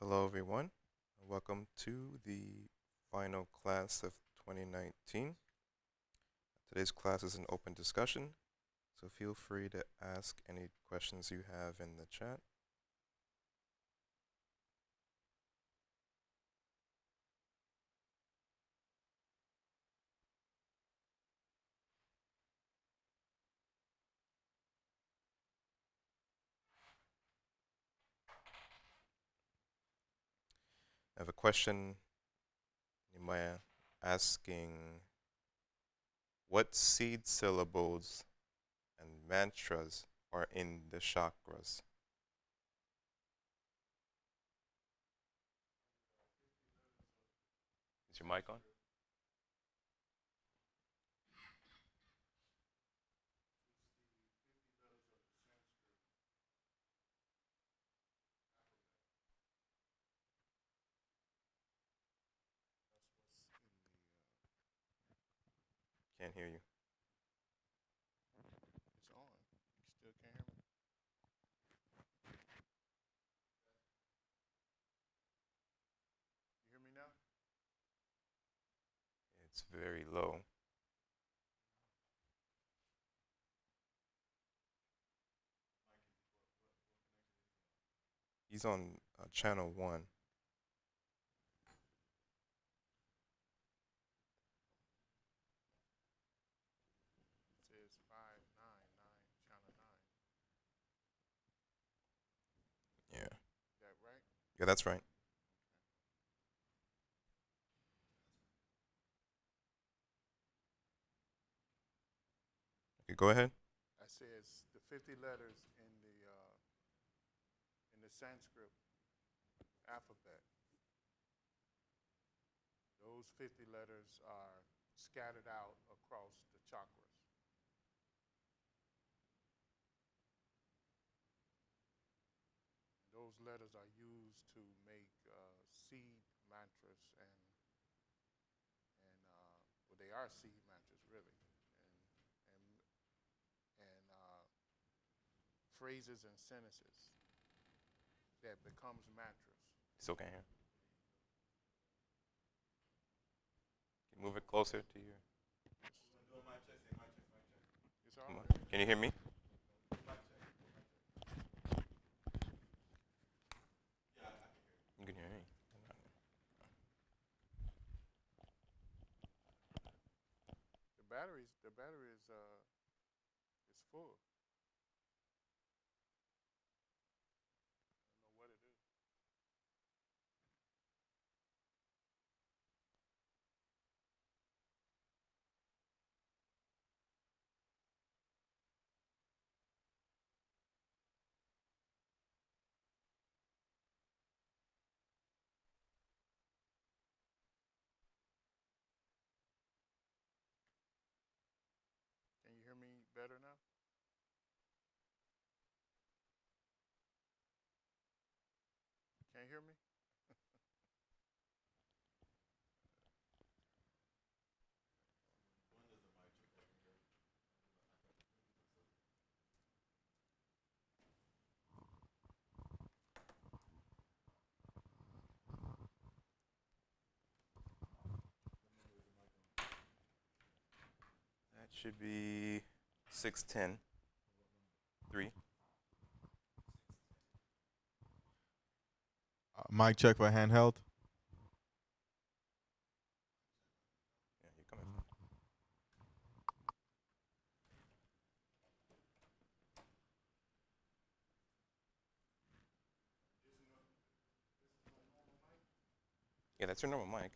Hello, everyone. Welcome to the final class of 2019. Today's class is an open discussion, so feel free to ask any questions you have in the chat. I have a question, Nimaya, asking what seed syllables and mantras are in the chakras? Is your mic on? Can't hear you. It's on. You still can't hear me? You hear me now? It's very low. He's on channel 1. It says 599, channel 9. Yeah. Is that right? Yeah, that's right. Okay, go ahead. I says the 50 letters in the Sanskrit alphabet. Those 50 letters are scattered out across the chakras. Those letters are used to make seed mantras and well, they are seed mantras really, and and phrases and sentences that becomes mantras. Still can't hear. Can you move it closer to your. It's Come on. already. Can you hear me? You can hear me. The battery is full. I don't know what it is. Can you hear me better now? Can you hear me? That should be 610. 3. Mic check for handheld. Yeah, you're coming from. Yeah, that's your normal mic.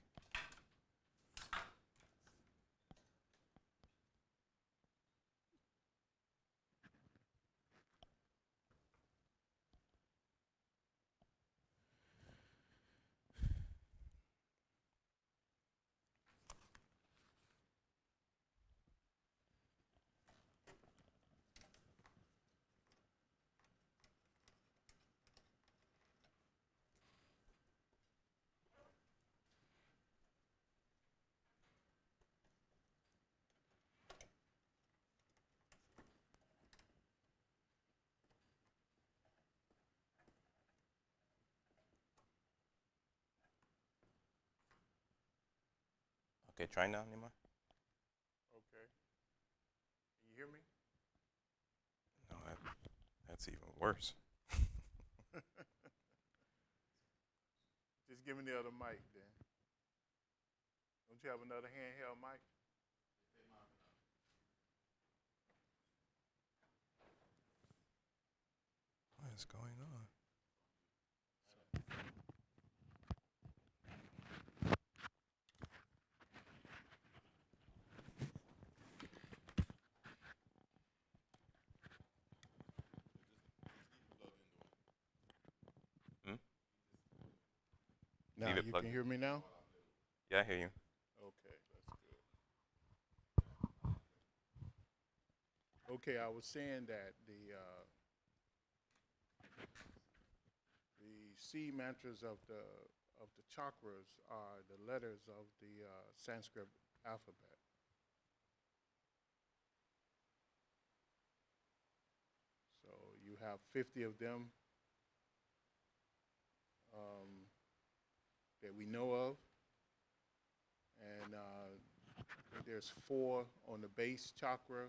Okay, try now, Nima. Okay. Can you hear me? No, that's even worse. Just give me the other mic then. Don't you have another handheld mic? What is going on? Hmm? Now Leave it you plugged can in. hear me now? Yeah, I hear you. Okay, that's good. Okay, I was saying that the seed mantras of the chakras are the letters of the Sanskrit alphabet. So you have 50 of them that we know of, and there's 4 on the base chakra,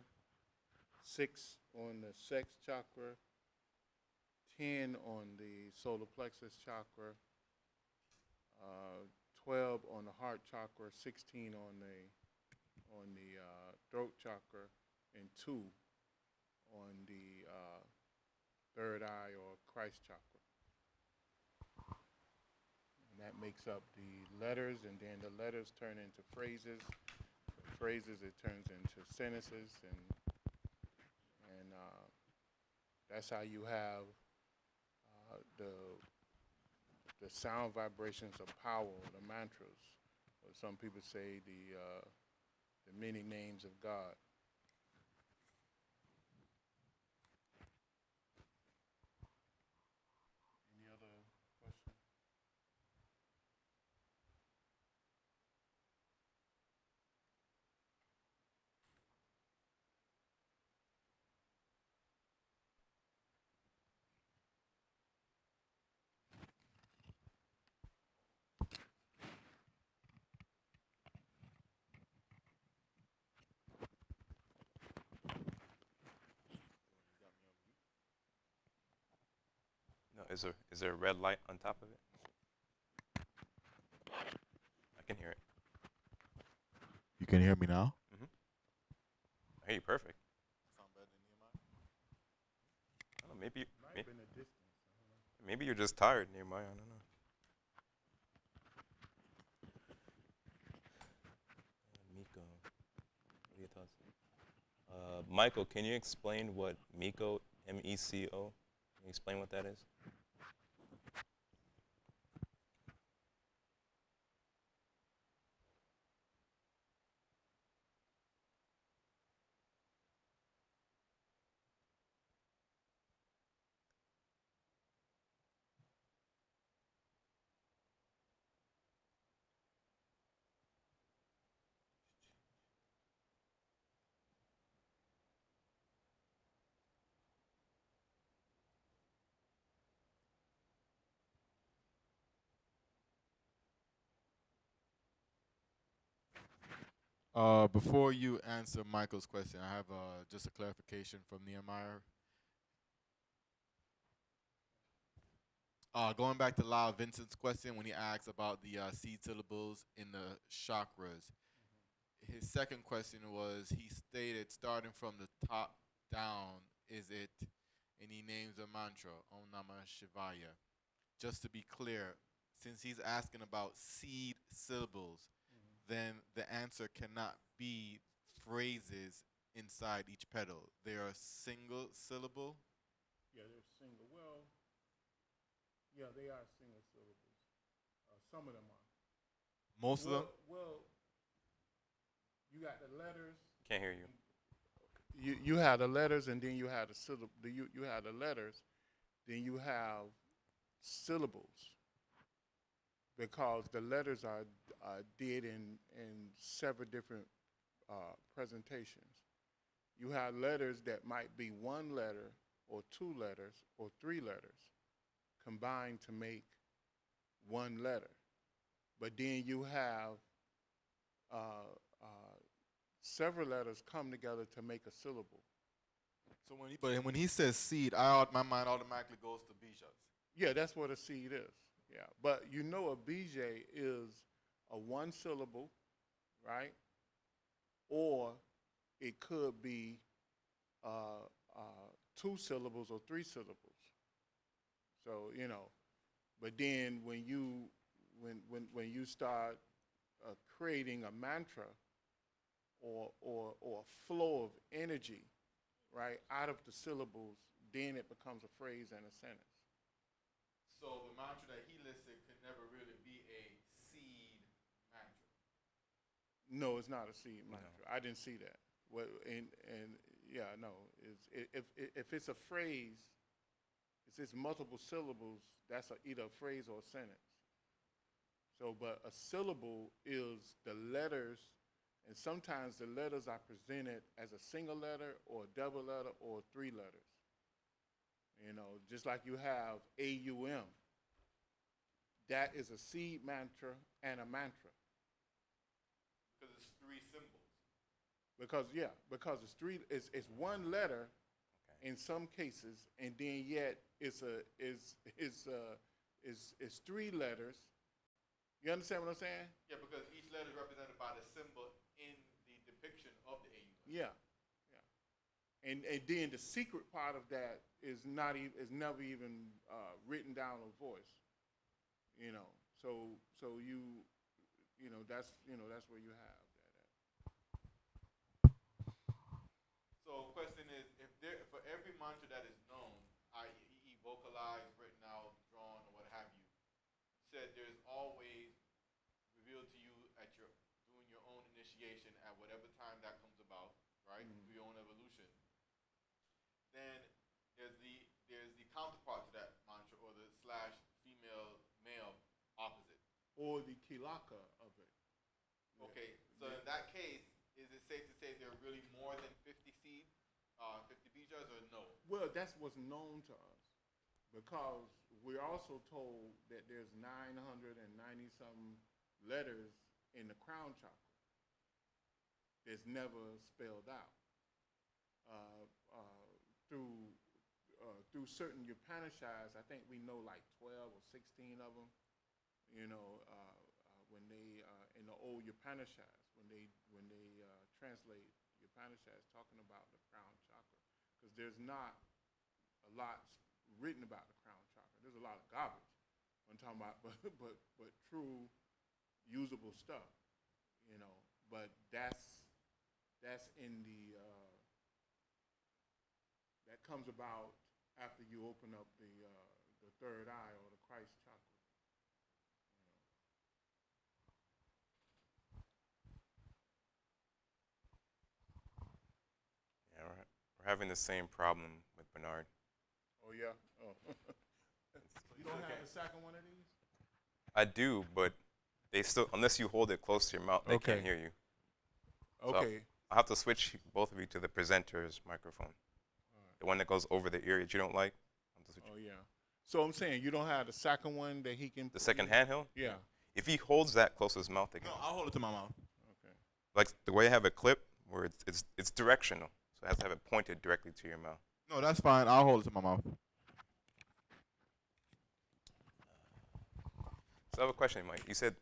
6 on the sex chakra, 10 on the solar plexus chakra, 12 on the heart chakra, 16 on the throat chakra, and 2 on the third eye or Christ chakra. And that makes up the letters, and then the letters turn into phrases. Phrases, it turns into sentences, and that's how you have the sound vibrations of power, the mantras, or some people say the many names of God. Any other questions? No, is there a red light on top of it? I can hear it. You can hear me now? Hmm. I hear you perfect. Sound better than Nehemiah? I don't know, maybe Might have been a distance. maybe you're just tired, Nehemiah. I don't know. Miko, what are your thoughts? Michael, can you explain what Miko, M-E-C-O? Can you explain what that is? Before you answer Michael's question, I have just a clarification from Nehemiah. Going back to Lyle Vincent's question when he asked about the seed syllables in the chakras, his second question was he stated starting from the top down, is it, and he names a mantra, Om Namah Shivaya. Just to be clear, since he's asking about seed syllables, then the answer cannot be phrases inside each petal. They are single syllable. Yeah, they're single. Well, yeah, they are single syllables. Some of them are. Most of them? Well, you got the letters. Can't hear you. You have the letters, and then you have the syllable. You have the letters, then you have syllables, because the letters are did in several different presentations. You have letters that might be one letter or 2 letters or 3 letters combined to make one letter. But then you have several letters come together to make a syllable. So when he says seed, my mind automatically goes to bijas. Yeah, that's what a seed is. Yeah, but you know a BJ is a one syllable, right? Or it could be two syllables or three syllables. So but then when you start creating a mantra or a flow of energy, right, out of the syllables, then it becomes a phrase and a sentence. So the mantra that he listed could never really be a seed mantra. No, it's not a seed No. mantra. I didn't see that. Well, and yeah, no. If it's a phrase, if it's multiple syllables, that's either a phrase or a sentence. So, but a syllable is the letters, and sometimes the letters are presented as a single letter or a double letter or three letters. Just like you have AUM. That is a seed mantra and a mantra. Because it's three symbols. Because it's one letter Okay. in some cases, and then yet it's three letters. You understand what I'm saying? Yeah, because each letter is represented by the symbol in the depiction of the AU. Yeah, yeah. And then the secret part of that is never even written down or voiced. So that's where you have that at. So, question is, if there for every mantra that is known, i.e., vocalized, written out, drawn, or what have you, said there's always revealed to you at your doing your own initiation at whatever time that comes about, right? Mhm. Through your own evolution. Then there's the counterpart to that mantra, or the slash female male opposite. Or the kilaka of it. Okay, so in that case, is it safe to say there are really more than 50 seed, 50 bijas, or no? Well, that's what's known to us, because we're also told that there's 990 some letters in the crown chakra that's never spelled out through certain Upanishads. I think we know like 12 or 16 of them. When they in the old Upanishads, when they translate Upanishads, talking about the crown chakra, because there's not a lot written about the crown chakra. There's a lot of garbage. I'm talking about, but true, usable stuff. But that's in the that comes about after you open up the third eye or the Christ chakra. Yeah, we're having the same problem with Bernard. Oh yeah. Oh. You don't Okay. have a second one of these? I do, but they still, unless you hold it close to your mouth, they Okay. can't hear you. Okay. I have to switch both of you to the presenter's microphone. The one that goes over the ear that you don't like. I'll have to switch Oh yeah. So I'm saying you don't have the second one that he can. the second handheld. Yeah. If he holds that close to his mouth, they can. No, I'll hold it to my mouth. Okay. Like the way I have a clip where it's directional, so it has to have it pointed directly to your mouth. No, that's fine. I'll hold it to my mouth. So I have a question, Mike. You said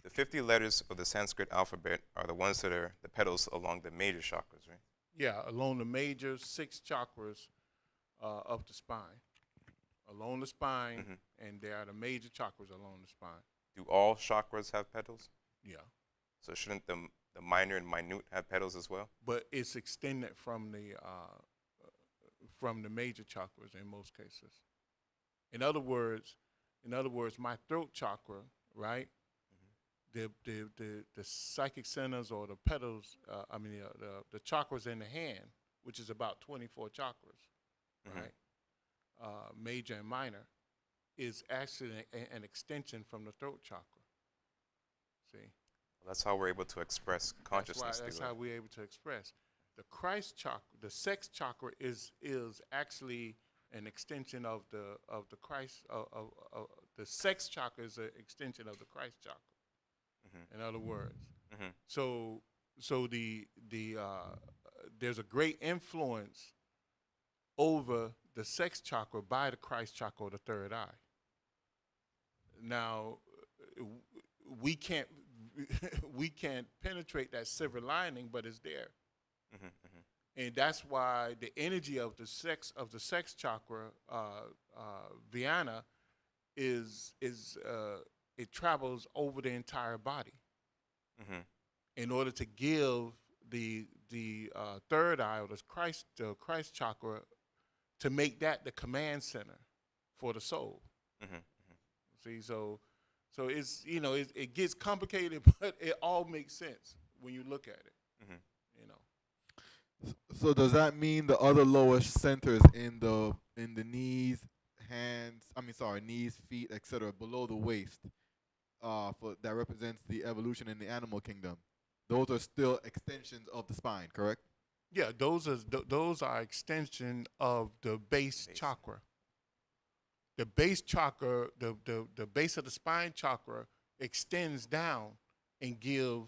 the 50 letters of the Sanskrit alphabet are the ones that are the petals along the major chakras, right? Yeah, along the major 6 chakras of the spine. Along the spine, Mhm. and there are the major chakras along the spine. Do all chakras have petals? Yeah. So shouldn't the minor and minute have petals as well? But it's extended from the major chakras in most cases. In other words, my throat chakra, right? The psychic centers or the petals, the chakras in the hand, which is about 24 chakras, Mhm. right? Major and minor, is actually an extension from the throat chakra. See? Well, that's how we're able to express consciousness. That's through how it. we're able to express. The Christ chakra, the sex chakra, is actually an extension of the Christ. The sex chakra is an extension of the Christ chakra. Mhm. In other words, Mhm. so so there's a great influence over the sex chakra by the Christ chakra or the third eye. Now, we can't we can't penetrate that silver lining, but it's there, Mm-hmm, mm-hmm. and that's why the energy of the sex chakra, Viana, is it travels over the entire body Mm-hmm. in order to give the third eye or the Christ chakra to make that the command center for the soul. Mm-hmm. See, so it's it gets complicated, but it all makes sense when you look at it. Mm-hmm. You know. So does that mean the other lower centers in the knees, hands? I mean, sorry, knees, feet, etc., below the waist, for that represents the evolution in the animal kingdom. Those are still extensions of the spine, correct? Yeah, those are extension of the base Base. chakra. The base chakra, the base of the spine chakra extends down and give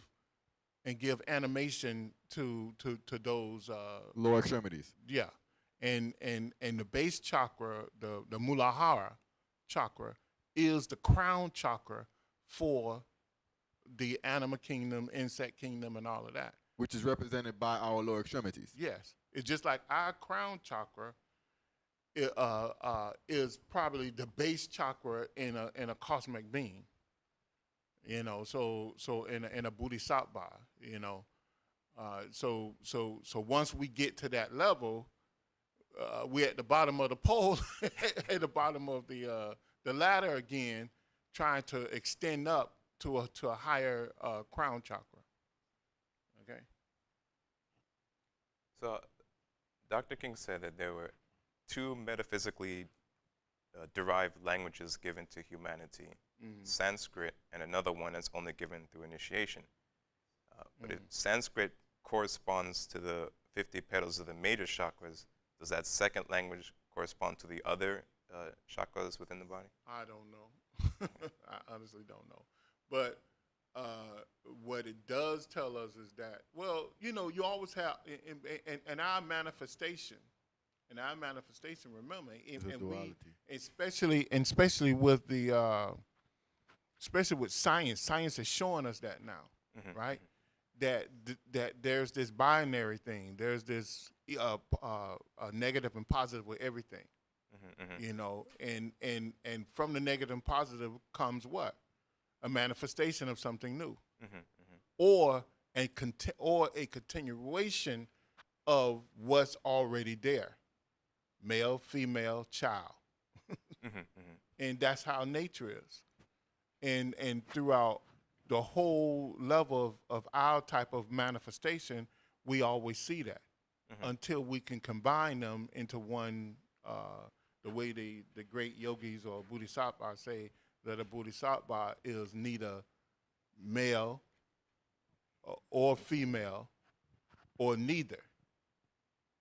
animation to those Lower extremities. yeah. And the base chakra, the Muladhara chakra, is the crown chakra for the animal kingdom, insect kingdom, and all of that. Which is represented by our lower extremities. Yes, it's just like our crown chakra is probably the base chakra in a cosmic being. So in a bodhisattva, so once we get to that level, we're at the bottom of the pole, at the bottom of the ladder again, trying to extend up to a higher crown chakra. Okay. So, Dr. King said that there were two metaphysically derived languages given to humanity, Sanskrit and another one that's only given through initiation. But if Sanskrit corresponds to the 50 petals of the major chakras, does that second language correspond to the other chakras within the body? I don't know. I honestly don't know. But what it does tell us is that, well, you always have in our manifestation. In our manifestation, remember, especially with especially with science. Science is showing us that now, Mm-hmm. right? That there's this binary thing. There's this negative and positive with everything. Mm-hmm. And from the negative and positive comes what? A manifestation of something new, Mm-hmm. or a continuation of what's already there, male, female, child, Mm-hmm. Mm-hmm. and that's how nature is. And throughout the whole level of our type of manifestation, we always see that Mm-hmm. until we can combine them into one. The way the great yogis or bodhisattvas say that a bodhisattva is neither male or female or neither.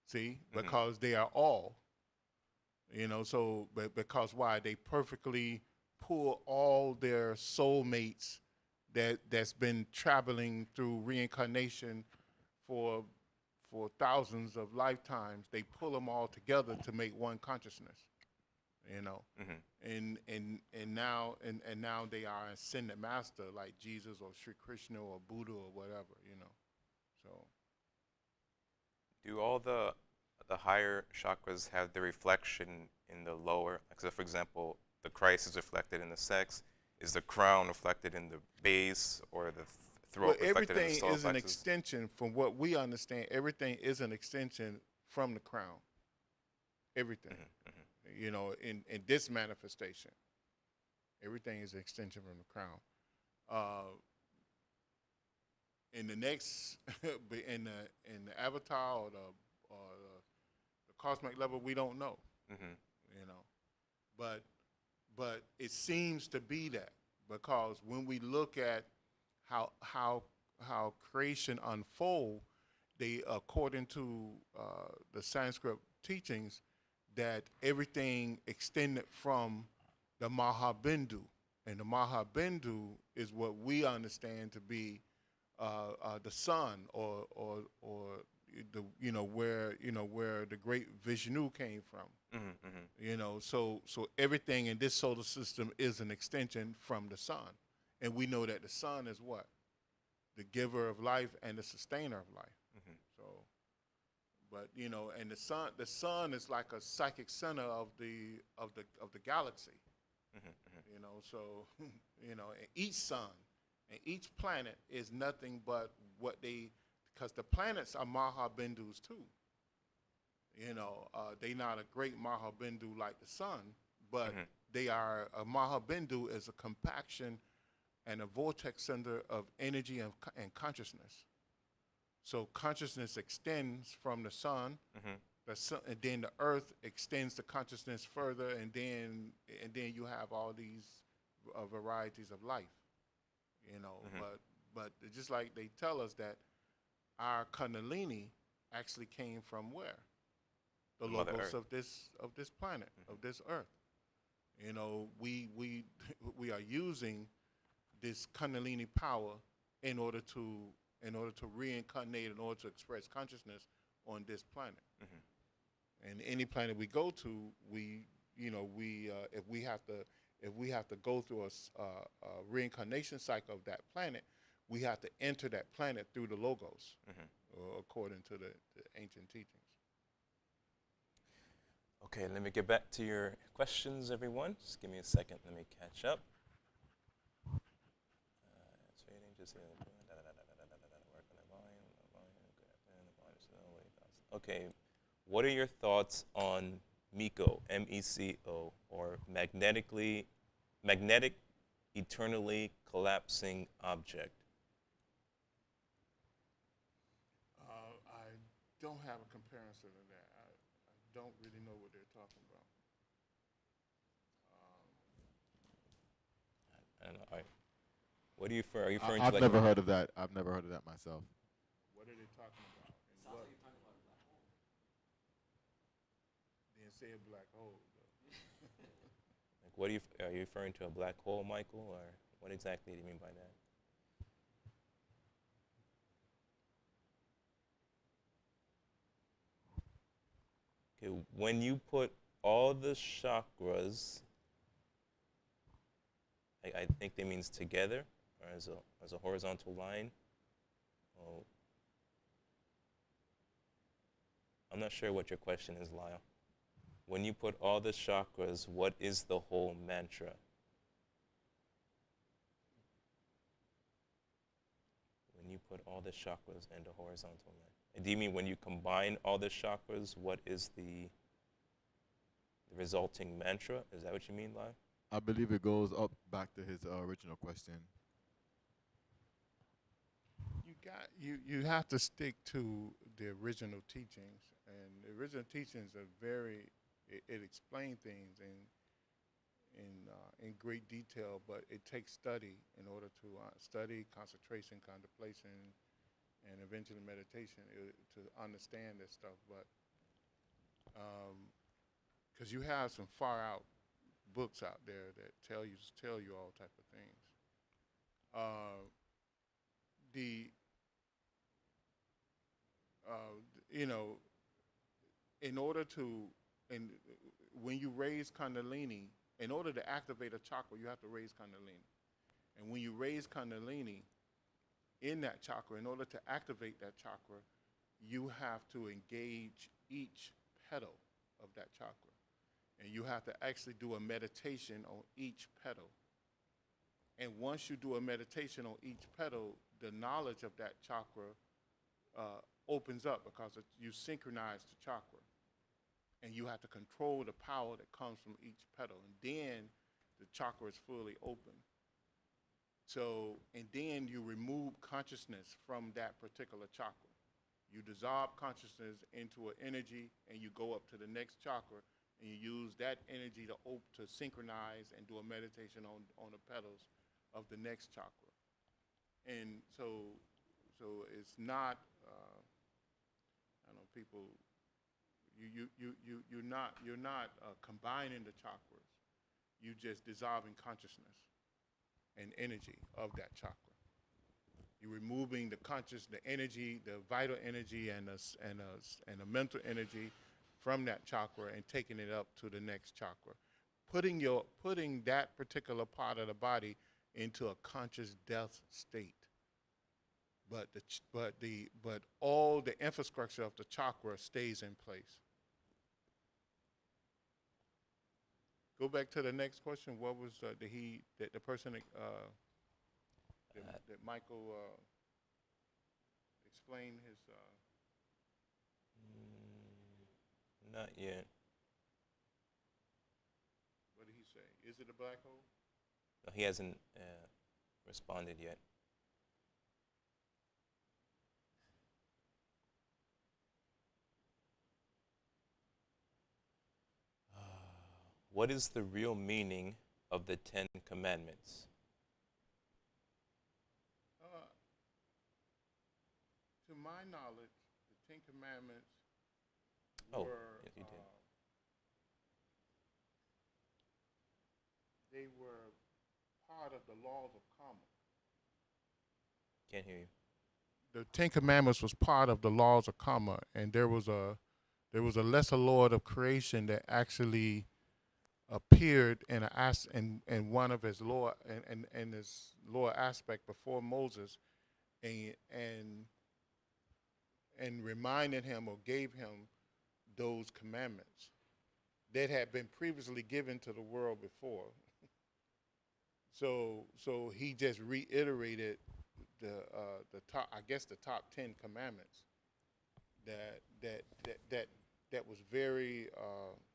See, because they are all. So but because why they perfectly pull all their soulmates that's been traveling through reincarnation for thousands of lifetimes. They pull them all together to make one consciousness. Mm-hmm. And now they are ascended master like Jesus or Sri Krishna or Buddha or whatever. So Do all the higher chakras have the reflection in the lower? Like, so for example, the Christ is reflected in the sex. Is the crown reflected in the base, or the throat reflected in the everything solar is an plexus? extension from what we understand. Everything is an extension from the crown. Everything. Mm-hmm. Mm-hmm. In this manifestation, everything is an extension from the crown. In the next, in the avatar or the cosmic level, we don't know. Mm-hmm. But it seems to be that, because when we look at how creation unfold, they according to the Sanskrit teachings, that everything extended from the Mahabindu, and the Mahabindu is what we understand to be the sun, or the where the great Vishnu came from. So everything in this solar system is an extension from the sun, and we know that the sun is what, the giver of life and the sustainer of life. So, but and the sun is like a psychic center of the galaxy. So and each sun and each planet is nothing but what they, because the planets are Mahabindus too. They not a great Mahabindu like the sun, but they are, a Mahabindu is a compaction and a vortex center of energy and consciousness. So consciousness extends from the sun, and then the earth extends the consciousness further, and then you have all these varieties of life. But just like they tell us that our Kundalini actually came from where? The Mother logos Earth. of this planet, of this earth. We we are using this Kundalini power in order to reincarnate, in order to express consciousness on this planet. And any planet we go to, if we have to go through a reincarnation cycle of that planet, we have to enter that planet through the logos, according to the ancient teachings. Okay, let me get back to your questions, everyone. Just give me a second. Let me catch up. Okay, what are your thoughts on MECO, MECO, or magnetic, eternally collapsing object? I don't have a comparison to that. I don't really know what they're talking about. I don't know. What are you referring? Are you referring to I've like? never heard of that. I've never heard of that myself. What are they talking about? And what? Didn't say a black hole. Like, what are you referring to a black hole, Michael, or what exactly do you mean by that? Okay, when you put all the chakras, I think that means together, or as a horizontal line. Oh, I'm not sure what your question is, Lyle. When you put all the chakras, what is the whole mantra? When you put all the chakras and the horizontal line. Do you mean when you combine all the chakras, what is the resulting mantra? Is that what you mean, Lyle? I believe it goes up back to his original question. You have to stick to the original teachings, and the original teachings are it explains things in great detail, but it takes study in order to study, concentration, contemplation, and eventually meditation to understand this stuff. But because you have some far out books out there that tell you all type of things. The in order to, and when you raise Kundalini, in order to activate a chakra, you have to raise Kundalini. And when you raise Kundalini in that chakra, in order to activate that chakra, you have to engage each petal of that chakra. And you have to actually do a meditation on each petal. And once you do a meditation on each petal, the knowledge of that chakra opens up, because you synchronize the chakra. And you have to control the power that comes from each petal. And then the chakra is fully open. So, and then you remove consciousness from that particular chakra. You dissolve consciousness into an energy, and you go up to the next chakra, and you use that energy to synchronize and do a meditation on the petals of the next chakra. And so it's not, I don't know, people, you're not combining the chakras. You just dissolving consciousness and energy of that chakra. You're removing the conscious, the energy, the vital energy, and the mental energy from that chakra and taking it up to the next chakra, putting that particular part of the body into a conscious death state. But all the infrastructure of the chakra stays in place. Go back to the next question. What was the person that Michael explained his? Not yet. What did he say? Is it a black hole? No, he hasn't responded yet. What is the real meaning of the Ten Commandments? To my knowledge, the Ten Commandments Oh, were yes, you did. They were part of the laws of karma. Can't hear you. The Ten Commandments was part of the laws of karma, and there was a lesser lord of creation that actually appeared in one of his lower and his lower aspect before Moses, and and reminded him or gave him those commandments that had been previously given to the world before. So he just reiterated the top, I guess, the top 10 commandments that was very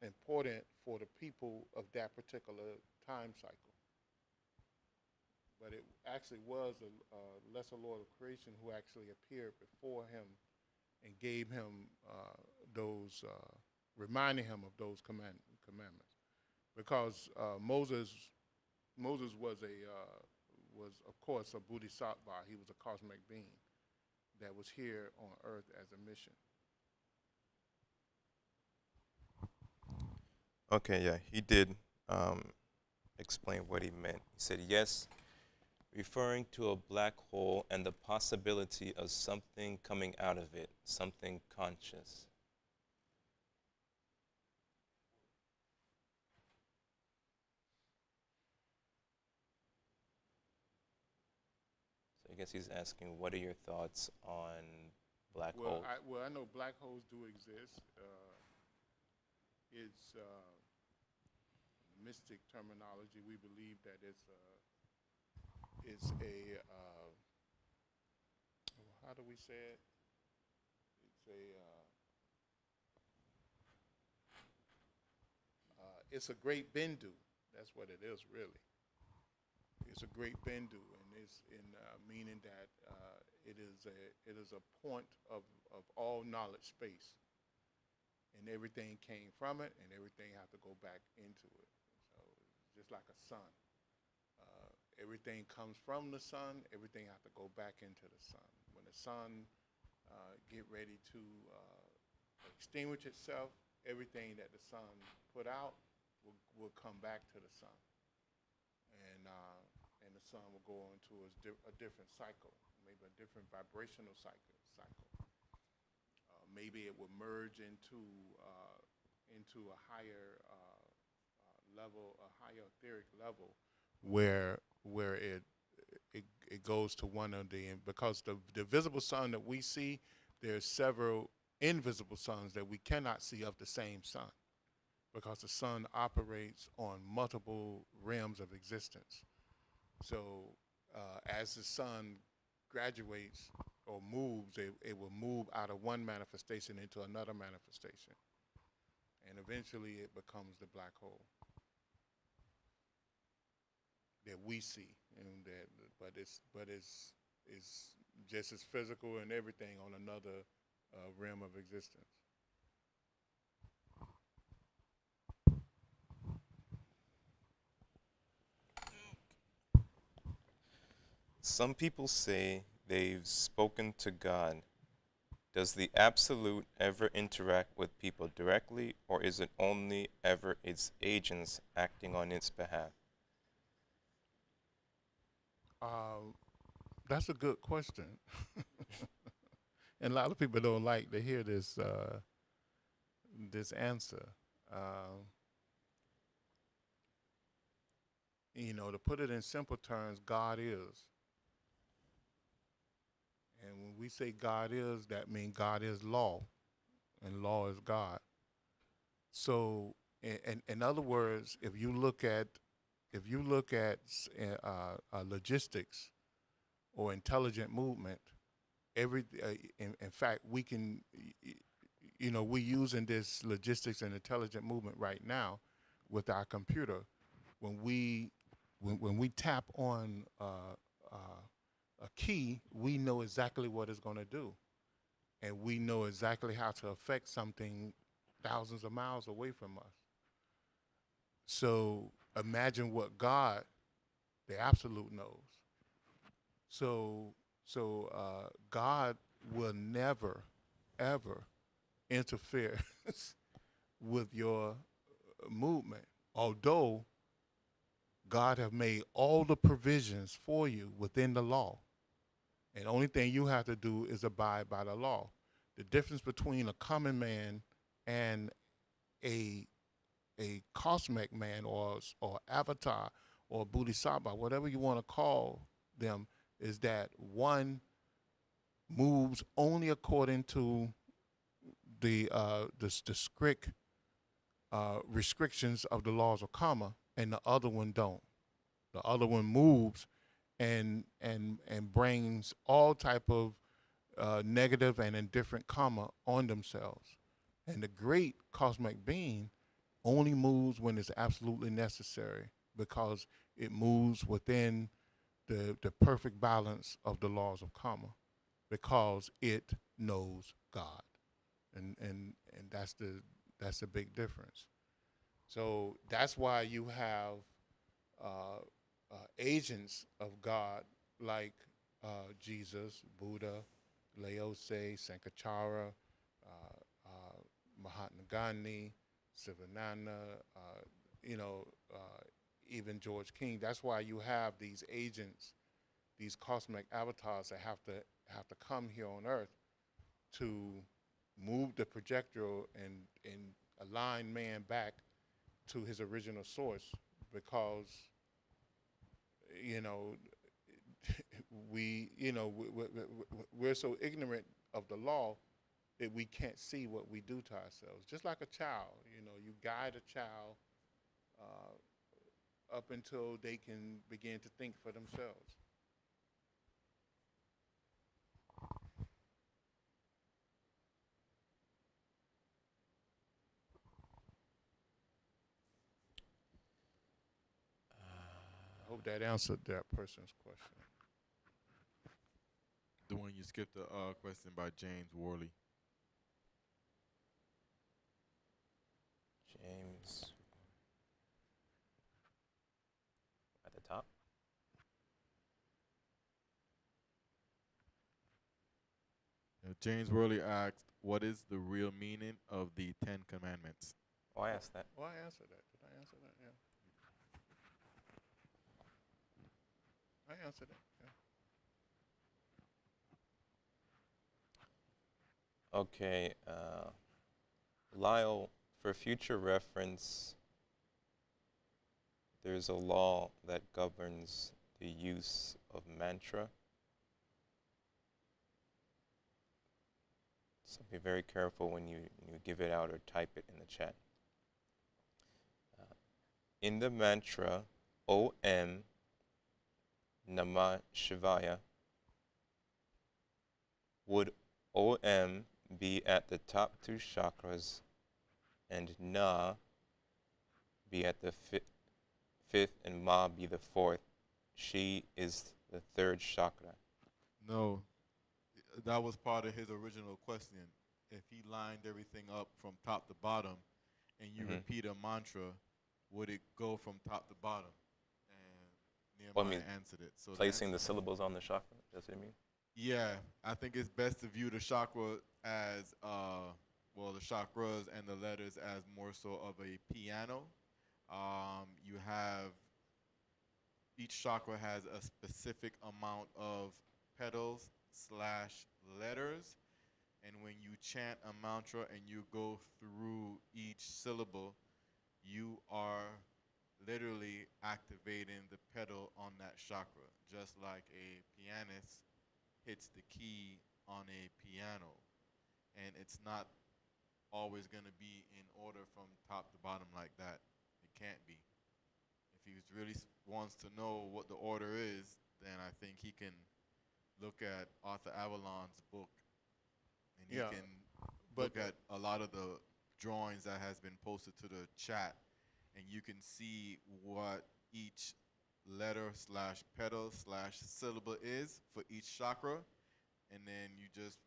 important for the people of that particular time cycle. But it actually was a lesser lord of creation who actually appeared before him and gave him reminding him of those commandments, because Moses was of course a bodhisattva. He was a cosmic being that was here on Earth as a mission. Okay, yeah, he did explain what he meant. He said, yes, referring to a black hole and the possibility of something coming out of it, something conscious. So I guess he's asking, what are your thoughts on black holes? I know black holes do exist. It's mystic terminology. We believe that how do we say it? It's a great bindu. That's what it is, really. It's a great bindu, and it's in meaning that it is a point of all knowledge space, and everything came from it, and everything has to go back into it. So it's just like a sun. Everything comes from the sun. Everything has to go back into the sun. When the sun get ready to extinguish itself, everything that the sun put out will come back to the sun, and the sun will go into a different cycle, maybe a different vibrational cycle. Maybe it will merge into a higher level, a higher etheric level, where it goes to one of the, because the visible sun that we see, there's several invisible suns that we cannot see of the same sun, because the sun operates on multiple realms of existence. So as the sun graduates or moves, it will move out of one manifestation into another manifestation, and eventually it becomes the black hole that we see, and it's just as physical and everything on another realm of existence. Some people say they've spoken to God. Does the Absolute ever interact with people directly, or is it only ever its agents acting on its behalf? That's a good question. And a lot of people don't like to hear this answer. Um, to put it in simple terms, God is. And when we say God is, that means God is law, and law is God. So, in other words, if you look at logistics or intelligent movement, in fact, we can, we're using this logistics and intelligent movement right now with our computer. When we tap on a key, we know exactly what it's going to do, and we know exactly how to affect something thousands of miles away from us. So imagine what God, the absolute, knows. So God will never, ever interfere with your movement, although God have made all the provisions for you within the law. And the only thing you have to do is abide by the law. The difference between a common man and a cosmic man, or avatar, or bodhisattva, whatever you want to call them, is that one moves only according to the strict restrictions of the laws of karma, and the other one don't. The other one moves and brings all type of negative and indifferent karma on themselves. And the great cosmic being only moves when it's absolutely necessary, because it moves within the perfect balance of the laws of karma, because it knows God. And that's the big difference. So that's why you have uh, agents of God like Jesus, Buddha, Laose, Sankachara, Mahatma Gandhi, Sivananda, you know, even George King. That's why you have these agents, these cosmic avatars that have to come here on Earth to move the projectile and align man back to his original source, because you know we're so ignorant of the law that we can't see what we do to ourselves. Just like a child, you guide a child up until they can begin to think for themselves. I hope that answered that person's question. The one you skipped the question by James Worley. James at the top. James Worley asked, "What is the real meaning of the Ten Commandments?" Oh, I asked that. Well, I answered that. Did I answer that? Yeah, I answered it. Yeah. Okay, Lyle, for future reference, there's a law that governs the use of mantra. So be very careful when you give it out or type it in the chat. In the mantra Om Namah Shivaya, would Om be at the top two chakras and Na be at the fifth and Ma be the fourth? She is the third chakra. No, that was part of his original question. If he lined everything up from top to bottom, and you Mhm. repeat a mantra, would it go from top to bottom? And Well, I Nehemiah mean, answered it. So placing the syllables on the chakra, that's what you mean? yeah, I think it's best to view the chakra as the chakras and the letters as more so of a piano. You have each chakra has a specific amount of petals slash letters. And when you chant a mantra and you go through each syllable, you are literally activating the pedal on that chakra, just like a pianist hits the key on a piano. And it's not always going to be in order from top to bottom like that. It can't be. If he really wants to know what the order is, then I think he can look at Arthur Avalon's book, and he Yeah, can but look at a lot of the drawings that has been posted to the chat, and you can see what each letter slash petal slash syllable is for each chakra, and then you just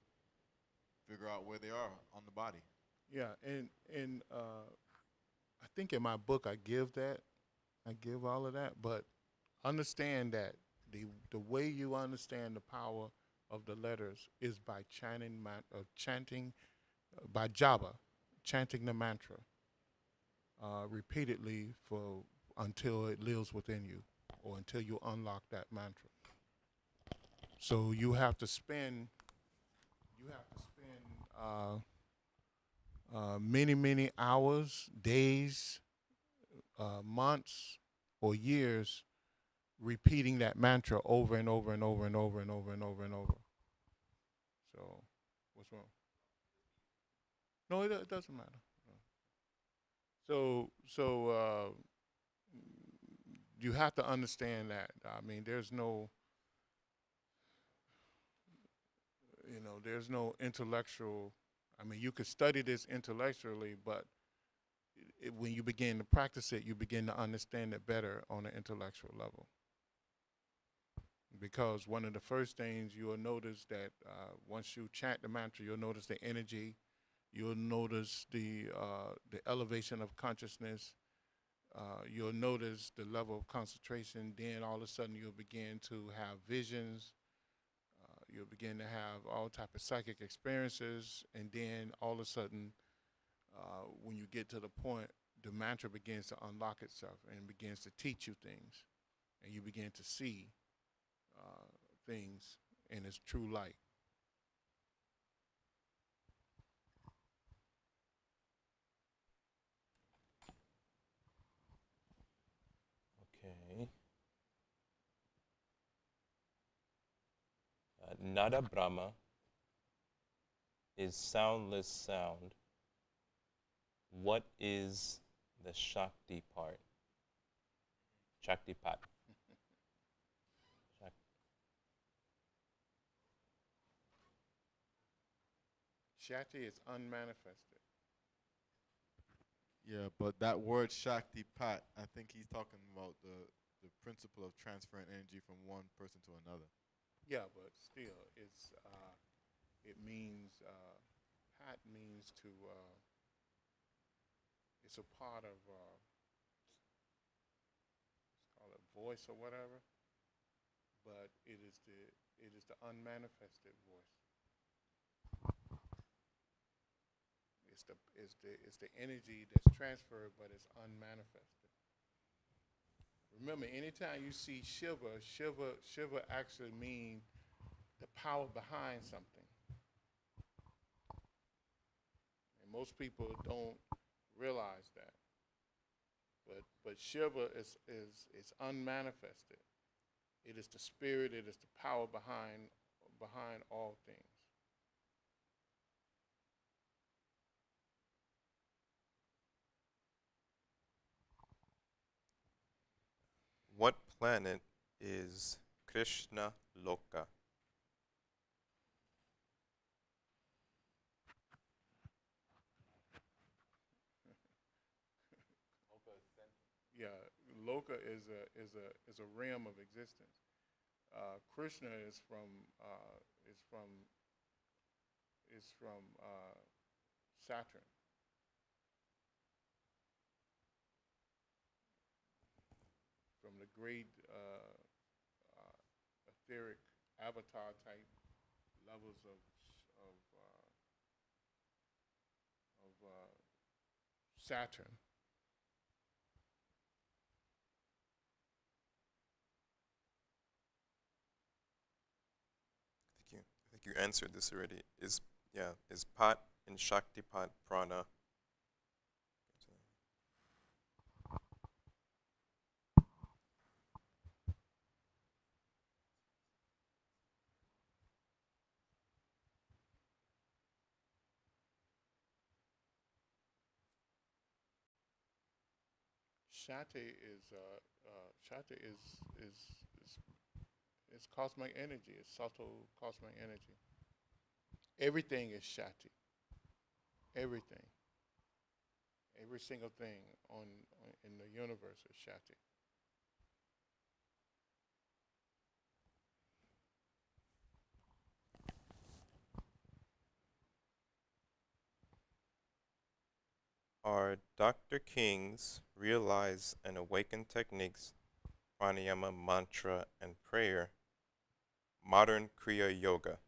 figure out where they are on the body. yeah, and I think in my book I give that, I give all of that, but understand that the way you understand the power of the letters is by chanting by japa, chanting the mantra repeatedly for until it lives within you, or until you unlock that mantra. So you have to spend many hours, days, months, or years repeating that mantra over and over and over and over and over and over and over. So, what's wrong? No, it doesn't matter. No. So you have to understand that. I mean, there's no intellectual. I mean, you could study this intellectually, but when you begin to practice it, you begin to understand it better on an intellectual level. Because one of the first things you'll notice that once you chant the mantra, you'll notice the energy, you'll notice the elevation of consciousness, you'll notice the level of concentration. Then all of a sudden you'll begin to have visions. You'll begin to have all type of psychic experiences, and then all of a sudden, when you get to the point, the mantra begins to unlock itself and begins to teach you things, and you begin to see things in its true light. Okay. Nada Brahma is soundless sound. What is the Shakti part? Shakti Pat. Shakti is unmanifested. Yeah, but that word Shakti Pat, I think he's talking about the principle of transferring energy from one person to another. Yeah, but still, it means Pat means to. It's a part of let's call it voice or whatever, but it is the unmanifested voice. It's the energy that's transferred, but it's unmanifested. Remember, anytime you see Shiva actually means the power behind something, and most people don't realize that. But Shiva is unmanifested. It is the spirit. It is the power behind all things. What planet is Krishna Loka? Yeah, Loka is a realm of existence. Krishna is from Saturn. From the great etheric avatar type levels of Saturn. think you answered this already. Is yeah, is Pat in Shaktipat Prana? Shakti is is cosmic energy. It's subtle cosmic energy. Everything is Shakti. Everything, every single thing on in the universe is Shakti. Are Dr. King's realize and awaken techniques, pranayama, mantra, and prayer, modern Kriya Yoga?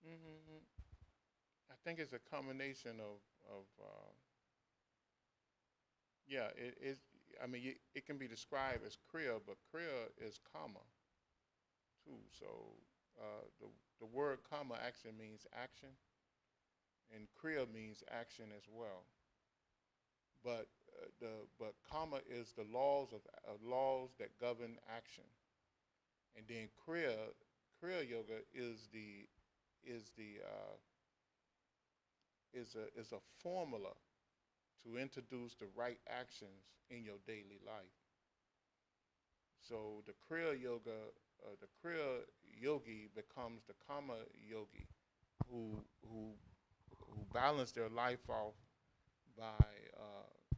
Mm-hmm. I think it's a combination of yeah. It is. I mean, it can be described as Kriya, but Kriya is karma too. So the word karma actually means action, and Kriya means action as well. But karma is the laws of laws that govern action, and then Kriya yoga is is a formula to introduce the right actions in your daily life. So the Kriya yogi becomes the karma yogi, who who who balance their life off by uh,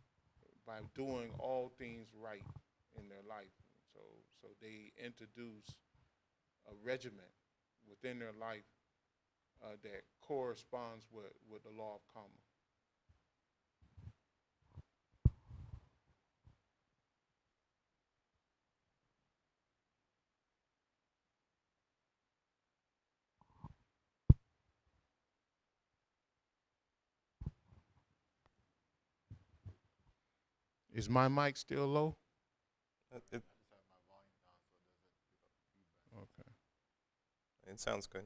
by doing all things right in their life. So so they introduce a regimen within their life that corresponds with the law of karma. Is my mic still low? It, I just have my volume down so it doesn't pick up feedback. Okay. it sounds good.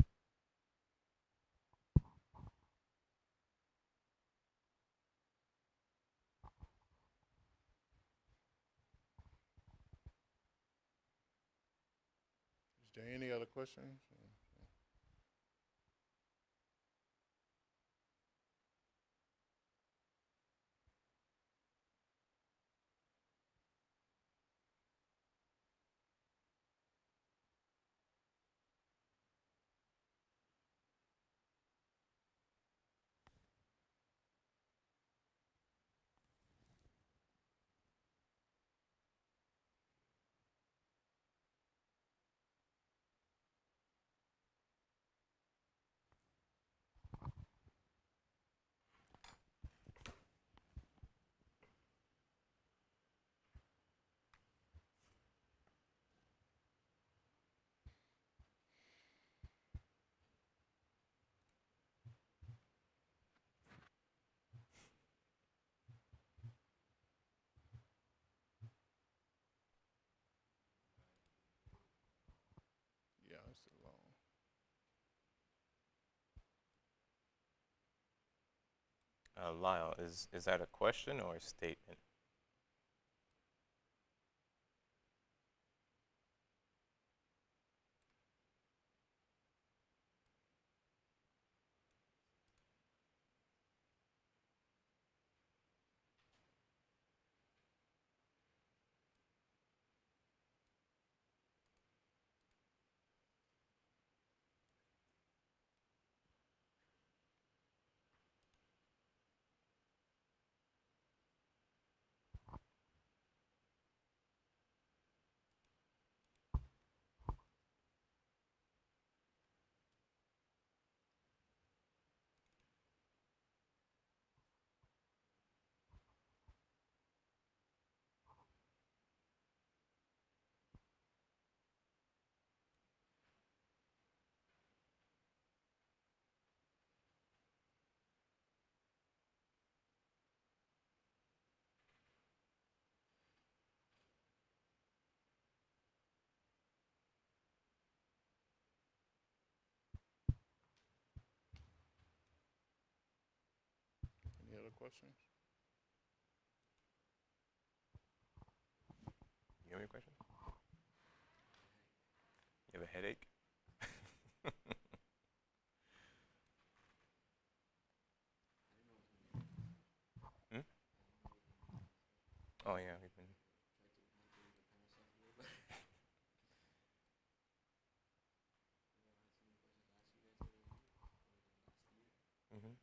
Is there any other questions? Yeah, it's a long. Lyle, is that a question or a statement? questions? You have any questions? You have a headache? Hmm? Oh yeah, we've been. Hmm.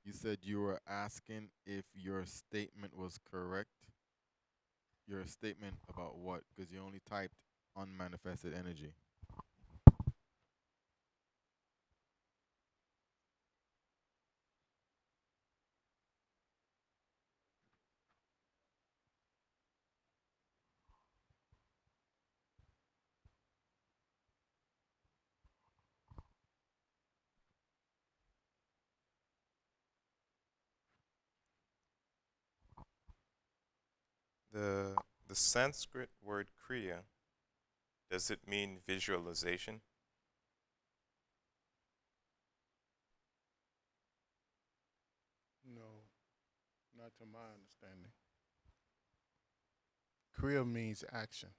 You said you were asking if your statement was correct. Your statement about what? Because you only typed unmanifested energy. The the Sanskrit word kriya, does it mean visualization? No, not to my understanding. Kriya means action.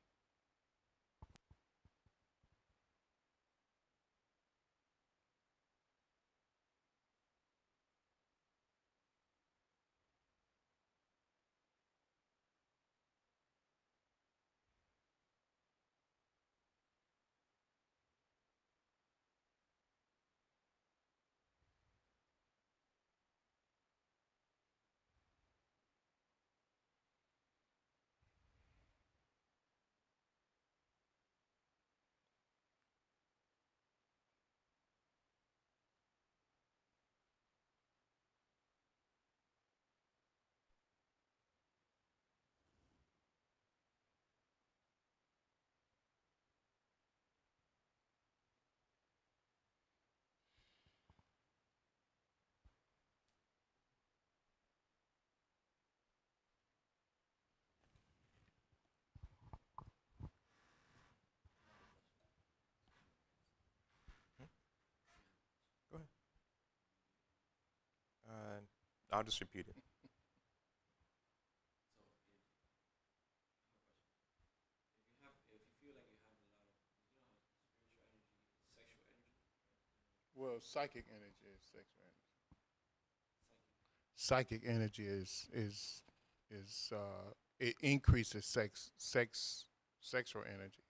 Hmm? Go ahead. Uh, I'll just repeat it. Well, psychic energy is sexual energy. Psychic energy is it increases sexual energy.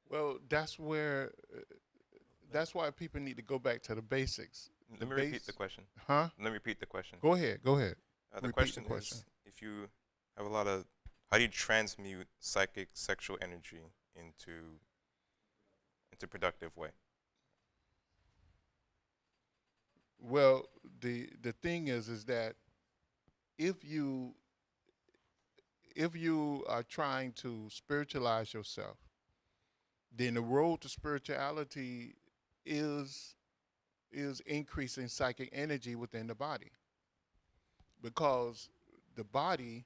Well, that's why people need to go back to the basics. The Let me repeat the base, question. huh? Let me repeat the question. Go ahead. Go ahead. The Repeat the question question. is, if you have a lot of, how do you transmute psychic sexual energy into productive way? Well, the thing is that if you if you are trying to spiritualize yourself, then the road to spirituality is is increasing psychic energy within the body, because the body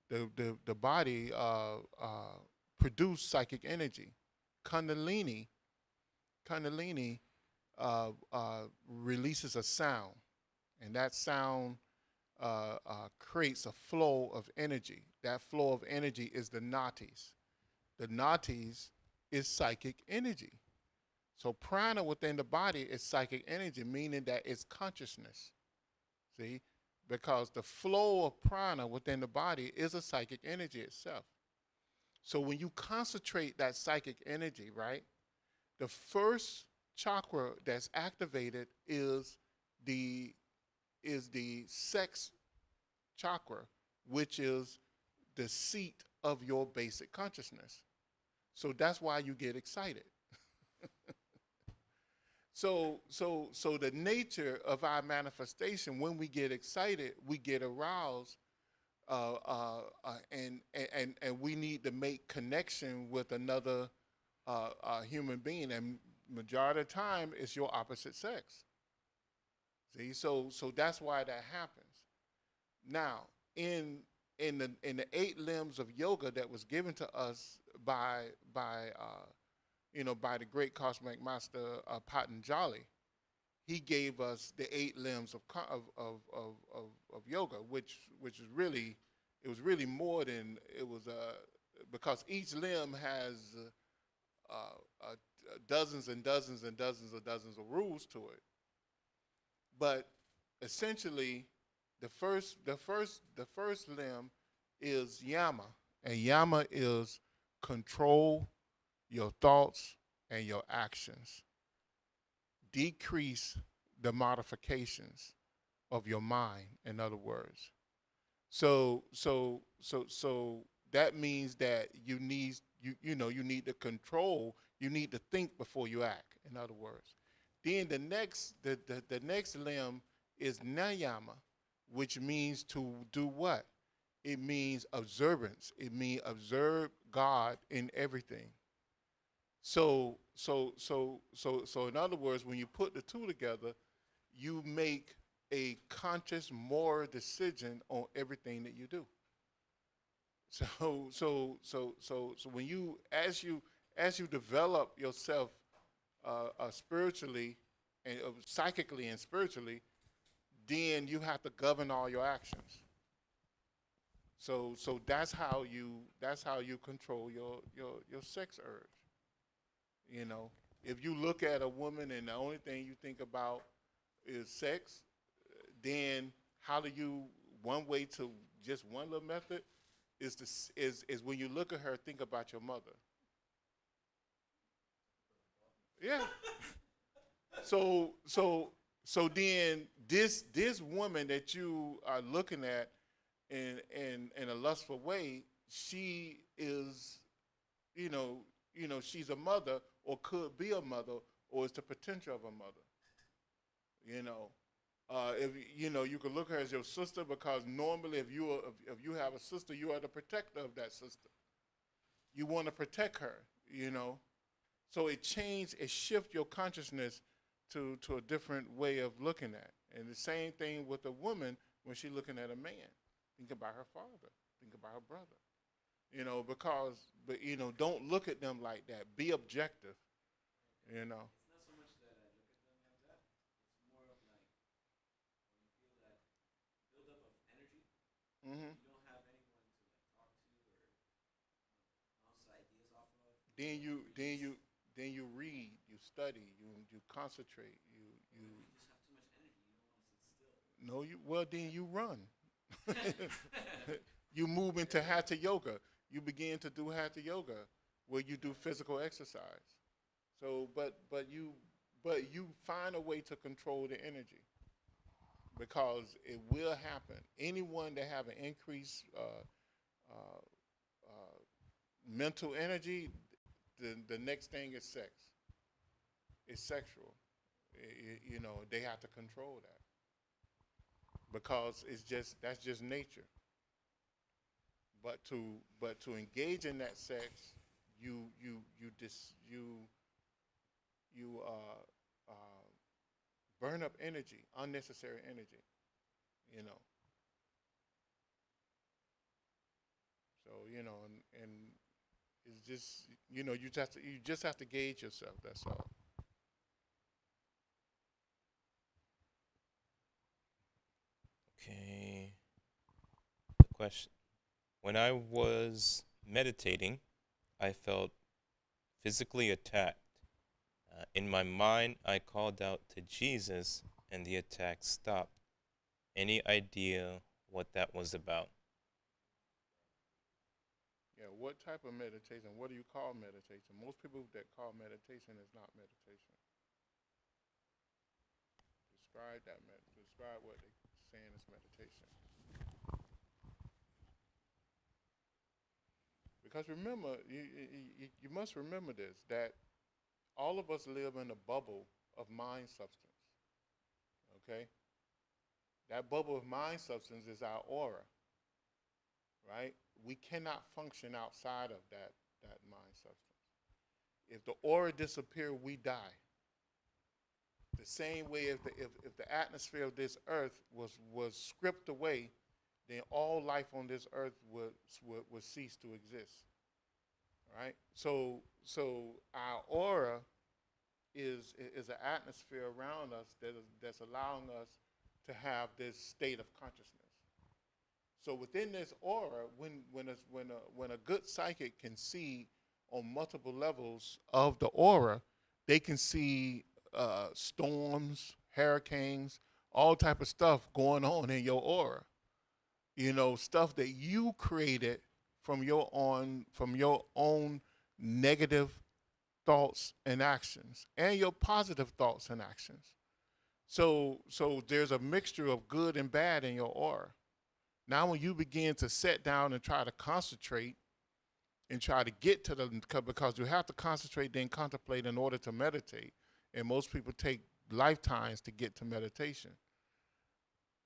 the body produce psychic energy. Kundalini Kundalini releases a sound, and that sound creates a flow of energy. That flow of energy is the nadis. The nadis is psychic energy. So prana within the body is psychic energy, meaning that it's consciousness. See, because the flow of prana within the body is a psychic energy itself. So when you concentrate that psychic energy, right, the first chakra that's activated the is the sex chakra, which is the seat of your basic consciousness. So that's why you get excited. So the nature of our manifestation, when we get excited, we get aroused, and we need to make connection with another human being, and majority of the time it's your opposite sex. See, so that's why that happens. Now, in the 8 limbs of yoga that was given to us by the great cosmic master Patanjali, he gave us the 8 limbs of yoga, which is really, it was really more than it was, because each limb has dozens and dozens and dozens of rules to it. But essentially, the first limb is yama, and yama is control your thoughts and your actions. Decrease the modifications of your mind, in other words. So that means that you need to control, you need to think before you act, in other words. Then the next limb is nayama, which means to do what? It means observance. It means observe God in everything. So in other words, when you put the two together, you make a conscious moral decision on everything that you do. So when as you develop yourself spiritually and psychically and spiritually, then you have to govern all your actions. So that's how you control your sex urge. You know, if you look at a woman and the only thing you think about is sex, then how do you? One way to, just one little method is is when you look at her, think about your mother. Yeah. So then this woman that you are looking at in a lustful way, she is, you know, she's a mother, or could be a mother, or is the potential of a mother. You know, if you can look at her as your sister, because normally if you have a sister, you are the protector of that sister. You want to protect her. You know, so it shift your consciousness to a different way of looking at. And the same thing with a woman when she's looking at a man. Think about her father. Think about her brother. But don't look at them like that. Be objective. You know. Hmm. Then you read, you study, you concentrate, you no you well then you run. You move into hatha yoga. You begin to do hatha yoga where you do physical exercise. So but you find a way to control the energy, because it will happen. Anyone that have an increased uh, mental energy, the next thing is sex. It's sexual. They have to control that, because that's just nature. But to engage in that sex, you you dis you you burn up energy, unnecessary energy, you know. So, and it's just, you just have to gauge yourself. That's all. Okay. The question. When I was meditating, I felt physically attacked. In my mind, I called out to Jesus, and the attack stopped. Any idea what that was about? Yeah, what type of meditation? What do you call meditation? Most people that call meditation is not meditation. Describe what they're saying is meditation. Because remember, you must remember this, that all of us live in a bubble of mind substance. Okay, that bubble of mind substance is our aura, right? We cannot function outside of that mind substance. If the aura disappears, we die. The same way, if the atmosphere of this earth was stripped away, then all life on this earth would cease to exist. Right? So our aura is an atmosphere around us that's allowing us to have this state of consciousness. So within this aura, when a good psychic can see on multiple levels of the aura, they can see storms, hurricanes, all type of stuff going on in your aura. Stuff that you created from your own negative thoughts and actions, and your positive thoughts and actions. So there's a mixture of good and bad in your aura. Now, when you begin to sit down and try to concentrate and try to get to because you have to concentrate, then contemplate in order to meditate. And most people take lifetimes to get to meditation.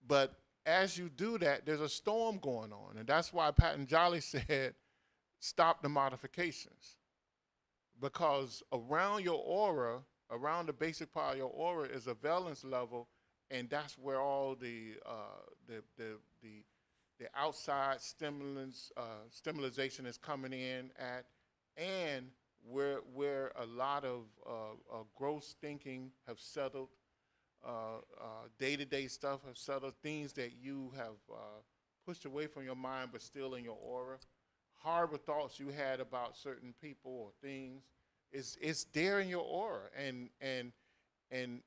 But as you do that, there's a storm going on. And that's why Patanjali said, stop the modifications. Because around your aura, around the basic part of your aura is a valence level, and that's where all the outside stimulation is coming in at, and where a lot of gross thinking have settled, day-to-day stuff have settled, things that you have pushed away from your mind but still in your aura, horrible thoughts you had about certain people or things, it's there in your aura, and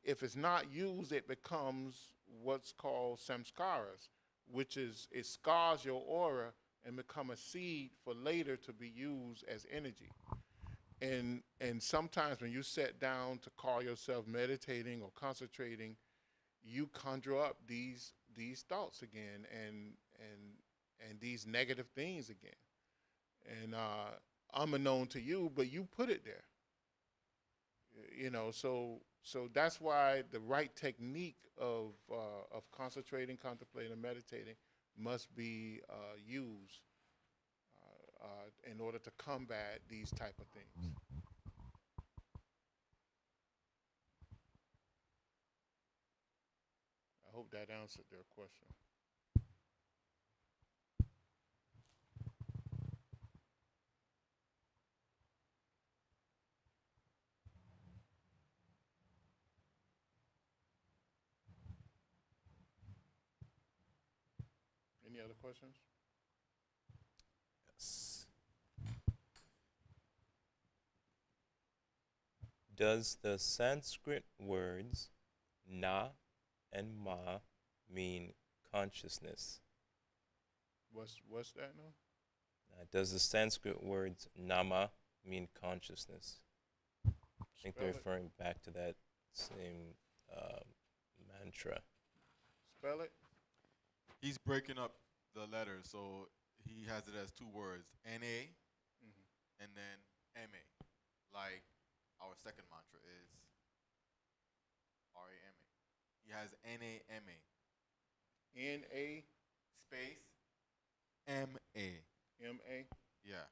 if it's not used, it becomes what's called samskaras, which is it scars your aura and become a seed for later to be used as energy. And sometimes when you sit down to call yourself meditating or concentrating, you conjure up these thoughts again, and these negative things again. And unbeknown to you, but you put it there. So that's why the right technique of concentrating, contemplating, and meditating must be used in order to combat these type of things. I hope that answered their question. Any other questions? Yes. Does the Sanskrit words na and ma mean consciousness? What's that now? Does the Sanskrit words nama mean consciousness? I think they're referring back to that same mantra. Spell it. He's breaking up the letters, so he has it as two words: Na and then Ma. Like our second mantra is Rama. He has NAMA. N-A-M-A. Space MA. Yeah.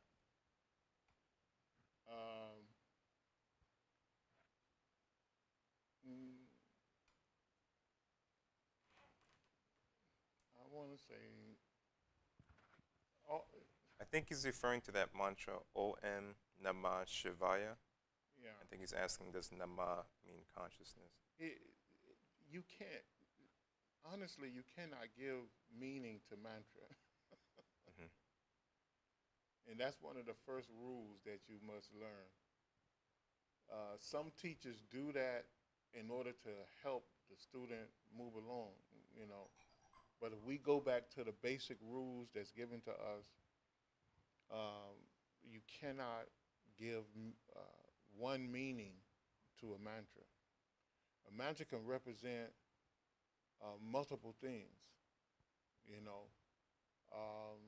Mm, want to say, oh, I think he's referring to that mantra Om Namah Shivaya. yeah, I think he's asking, does Nama mean consciousness? it, you can't, honestly, you cannot give meaning to mantra. Hmm. And that's one of the first rules that you must learn. Some teachers do that in order to help the student move along, you know. But if we go back to the basic rules that's given to us, um, you cannot give one meaning to a mantra. A mantra can represent multiple things, you know. Um,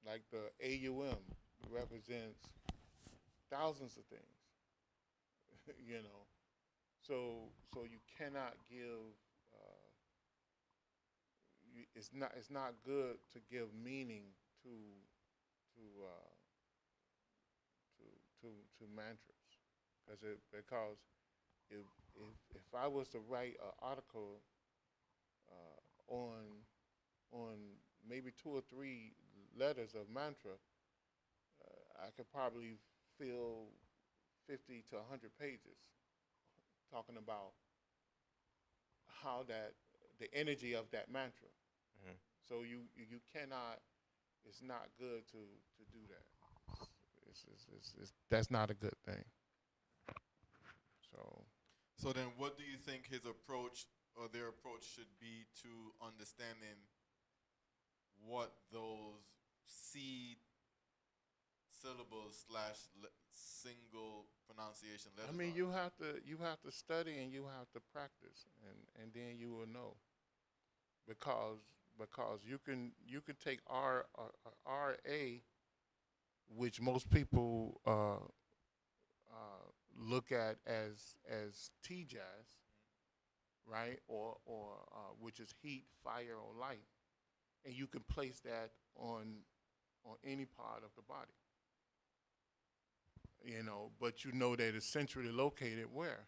like the AUM represents thousands of things, you know. So you cannot give. It's not good to give meaning to to uh, to to mantras, because if if I was to write an article on maybe two or three letters of mantra, I could probably fill 50 to 100 pages talking about how that the energy of that mantra. Hmm. So you cannot. It's not good to do that. That's not a good thing. So So then, what do you think his approach or their approach should be to understanding what those seed syllables slash single pronunciation I letters mean, are? you have to study and you have to practice, and then you will know, because you can take R A, which most people look at as T jazz, right? Or which is heat, fire, or light, and you can place that on any part of the body, but you know that it's centrally located where?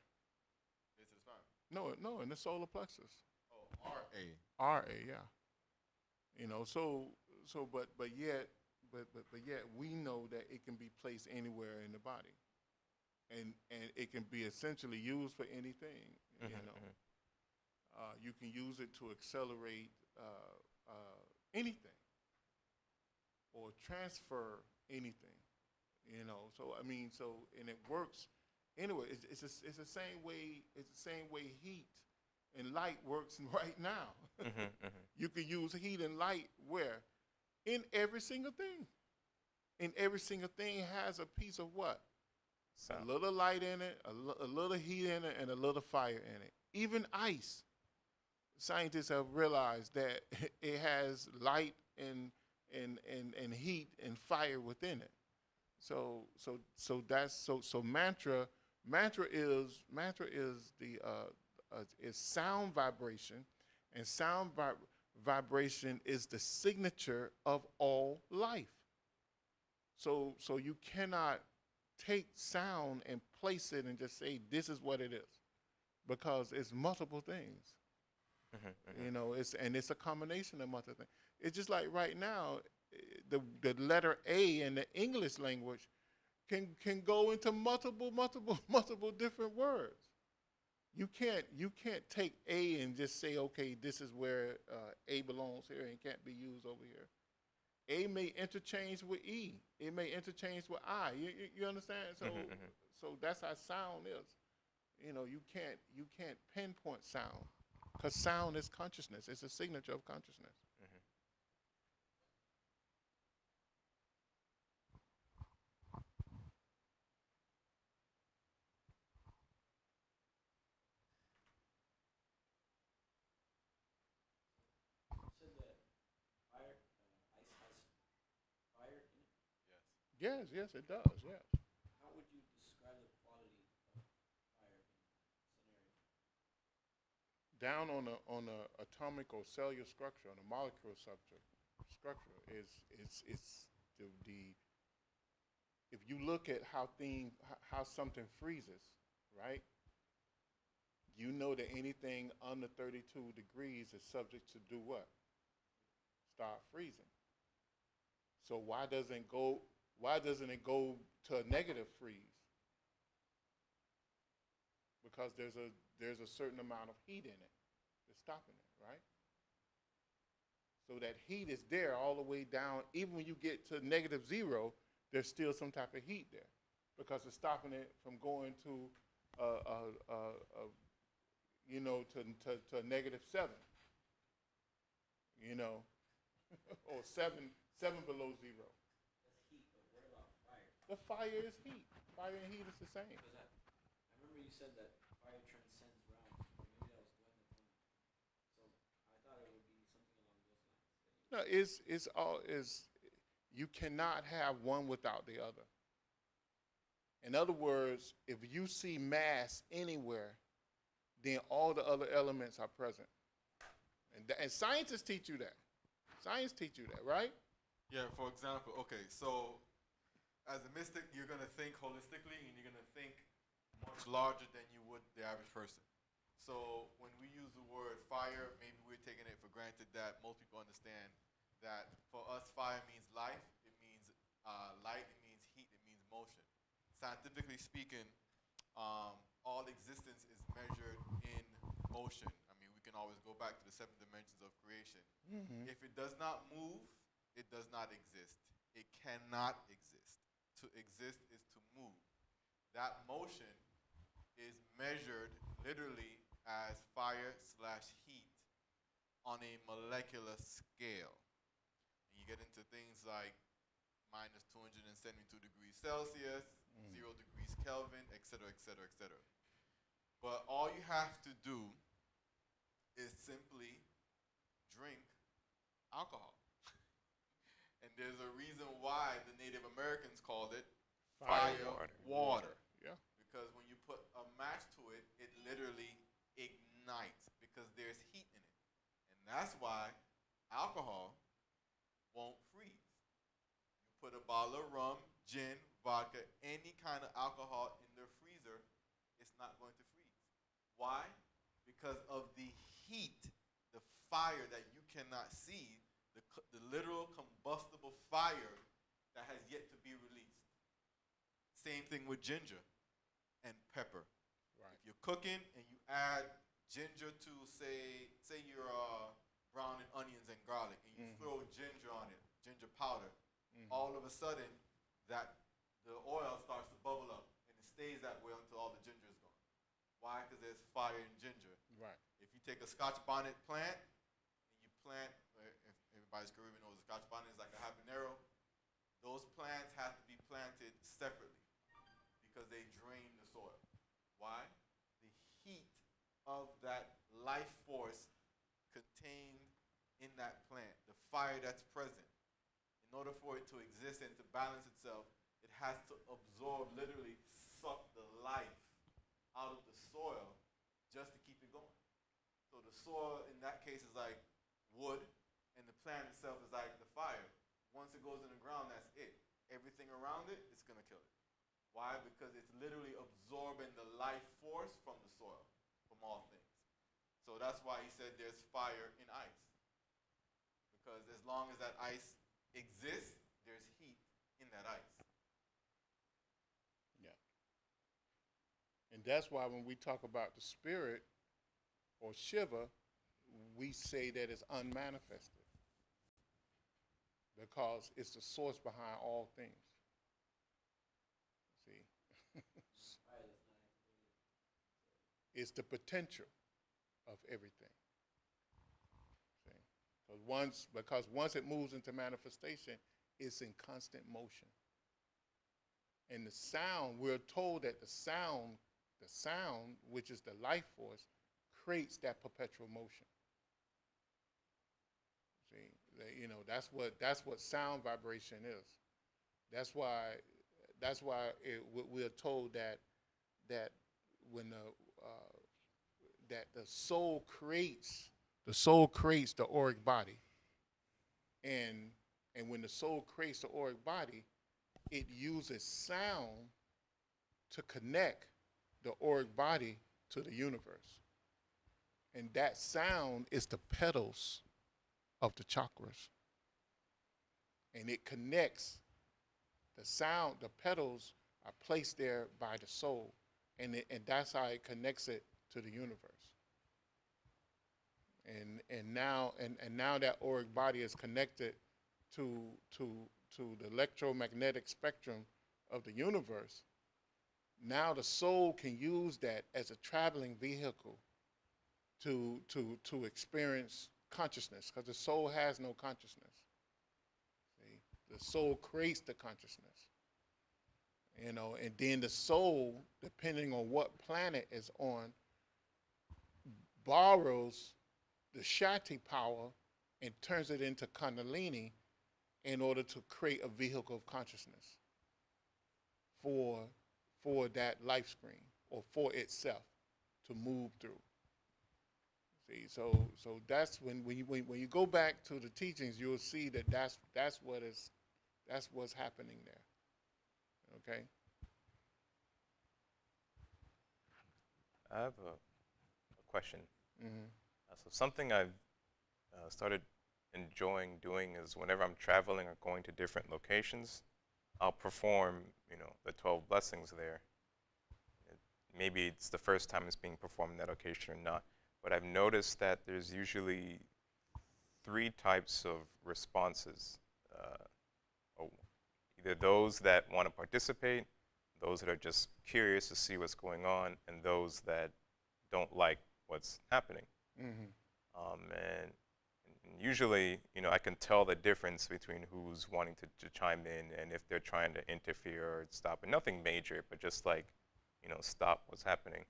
Base of the spine. No, no, in the solar plexus. Oh, R-A. RA, yeah. So but yet we know that it can be placed anywhere in the body, and it can be essentially used for anything. Hmm. You know, Hmm. you can use it to accelerate anything or transfer anything. So I mean, and it works anyway. It's the same way. It's the same way heat and light works right now. Hmm. Hmm. You can use heat and light where? In every single thing. And every single thing has a piece of what? A Sound. little light in it, a little heat in it, and a little fire in it. Even ice. Scientists have realized that it has light and heat and fire within it. So mantra is the is sound vibration, and vibration is the signature of all life. So you cannot take sound and place it and just say this is what it is, because it's multiple things. Hmm. Hmm. It's a combination of multiple things. It's just like right now, the letter A in the English language can go into multiple different words. You can't take A and just say, okay, this is where A belongs here and can't be used over here. A may interchange with E. It may interchange with I. You understand? So Hmm. Hmm. so that's how sound is. You can't pinpoint sound, because sound is consciousness. It's a signature of consciousness. Hmm. Yes, yes, it does. Yes. Down on the atomic or cellular structure, on the molecular structure is the if you look at how something freezes, right? You know that anything under 32 degrees is subject to do what? start freezing. So why doesn't it go to a negative freeze? Because there's a certain amount of heat in it that's stopping it, right? So that heat is there all the way down. Even when you get to -0, there's still some type of heat there because it's stopping it from going to, to a -7, or seven below zero. That's heat, but what about fire? The fire is heat. Fire and heat is the same. Because I remember you said that fire transcends realms. Or maybe that was Gwen that told me. So I thought it would be something along those lines. No, it's all is. You cannot have one without the other. In other words, if you see mass anywhere, then all the other elements are present. And scientists teach you that. Science teach you that, right? Yeah, for example, okay, so as a mystic, you're going to think holistically and you're going to think much larger than you would the average person. So when we use the word fire, maybe we're taking it for granted that most people understand that for us, fire means life, it means light, it means heat, it means motion. Scientifically speaking, all existence is measured in motion. I mean, we can always go back to the 7 dimensions of creation. Mm-hmm. If it does not move, it does not exist. It cannot exist. To exist is to move. That motion is measured literally as fire/heat on a molecular scale. And you get into things like minus 272 degrees Celsius, 0 degrees Kelvin, etc., etc., etc. But all you have to do is simply drink alcohol. And there's a reason why the Native Americans called it fire water. Yeah. Because when you put a match to it, it literally ignites because there's heat in it. And that's why alcohol won't freeze. You put a bottle of rum, gin, vodka, any kind of alcohol in the freezer, it's not going to freeze. Why? Because of the heat, the fire that you cannot see, the literal combustible fire that has yet to be released. Same thing with ginger and pepper. Right. If you're cooking and you add ginger to say you're browning onions and garlic and you throw ginger on it, ginger powder, all of a sudden that the oil starts to bubble up and it stays that way until all the ginger is gone. Why? Because there's fire in ginger. Right. If you take a Scotch bonnet plant and you plant, if everybody's Caribbean knows a Scotch bonnet is like a habanero, those plants have to be planted separately because they drain the soil. Why? The heat of that life force contained in that plant, the fire that's present, in order for it to exist and to balance itself, it has to absorb, literally suck the life out of the soil just to keep it going. So the soil in that case is like wood, and the plant itself is like the fire. Once it goes in the ground, that's it. Everything around it, it's going to kill it. Why? Because it's literally absorbing the life force from the soil, from all things. So that's why he said there's fire in ice. Because as long as that ice exists, there's heat in that ice. Yeah. And that's why when we talk about the spirit or Shiva, we say that it's unmanifested because it's the source behind all things. See? It's the potential of everything. See? Because once it moves into manifestation, it's in constant motion. And the sound, we're told that the sound, which is the life force, creates that perpetual motion. See, that's what sound vibration is. That's why we're told that when that the soul creates the auric body, and when the soul creates the auric body, it uses sound to connect the auric body to the universe. And that sound is the petals of the chakras. and it connects the sound. The pedals are placed there by the soul, and that's how it connects it to the universe. And now that auric body is connected to to to the electromagnetic spectrum of the universe. Now the soul can use that as a traveling vehicle to experience consciousness, because the soul has no consciousness. See, the soul creates the consciousness, and then the soul, depending on what planet is on, borrows the Shakti power and turns it into Kundalini in order to create a vehicle of consciousness for for that life screen or for itself to move through. See, so that's when you go back to the teachings, you'll see that that's what's happening there. Okay. I have a question. Mm-hmm. So something I've started enjoying doing is whenever I'm traveling or going to different locations, I'll perform, the 12 blessings there. Maybe it's the first time it's being performed in that location or not, but I've noticed that there's usually three types of responses. Oh, either those that want to participate, those that are just curious to see what's going on, and those that don't like what's happening. Mm-hmm. And usually, I can tell the difference between who's wanting to chime in and if they're trying to interfere or stop. And nothing major, but just like, stop what's happening.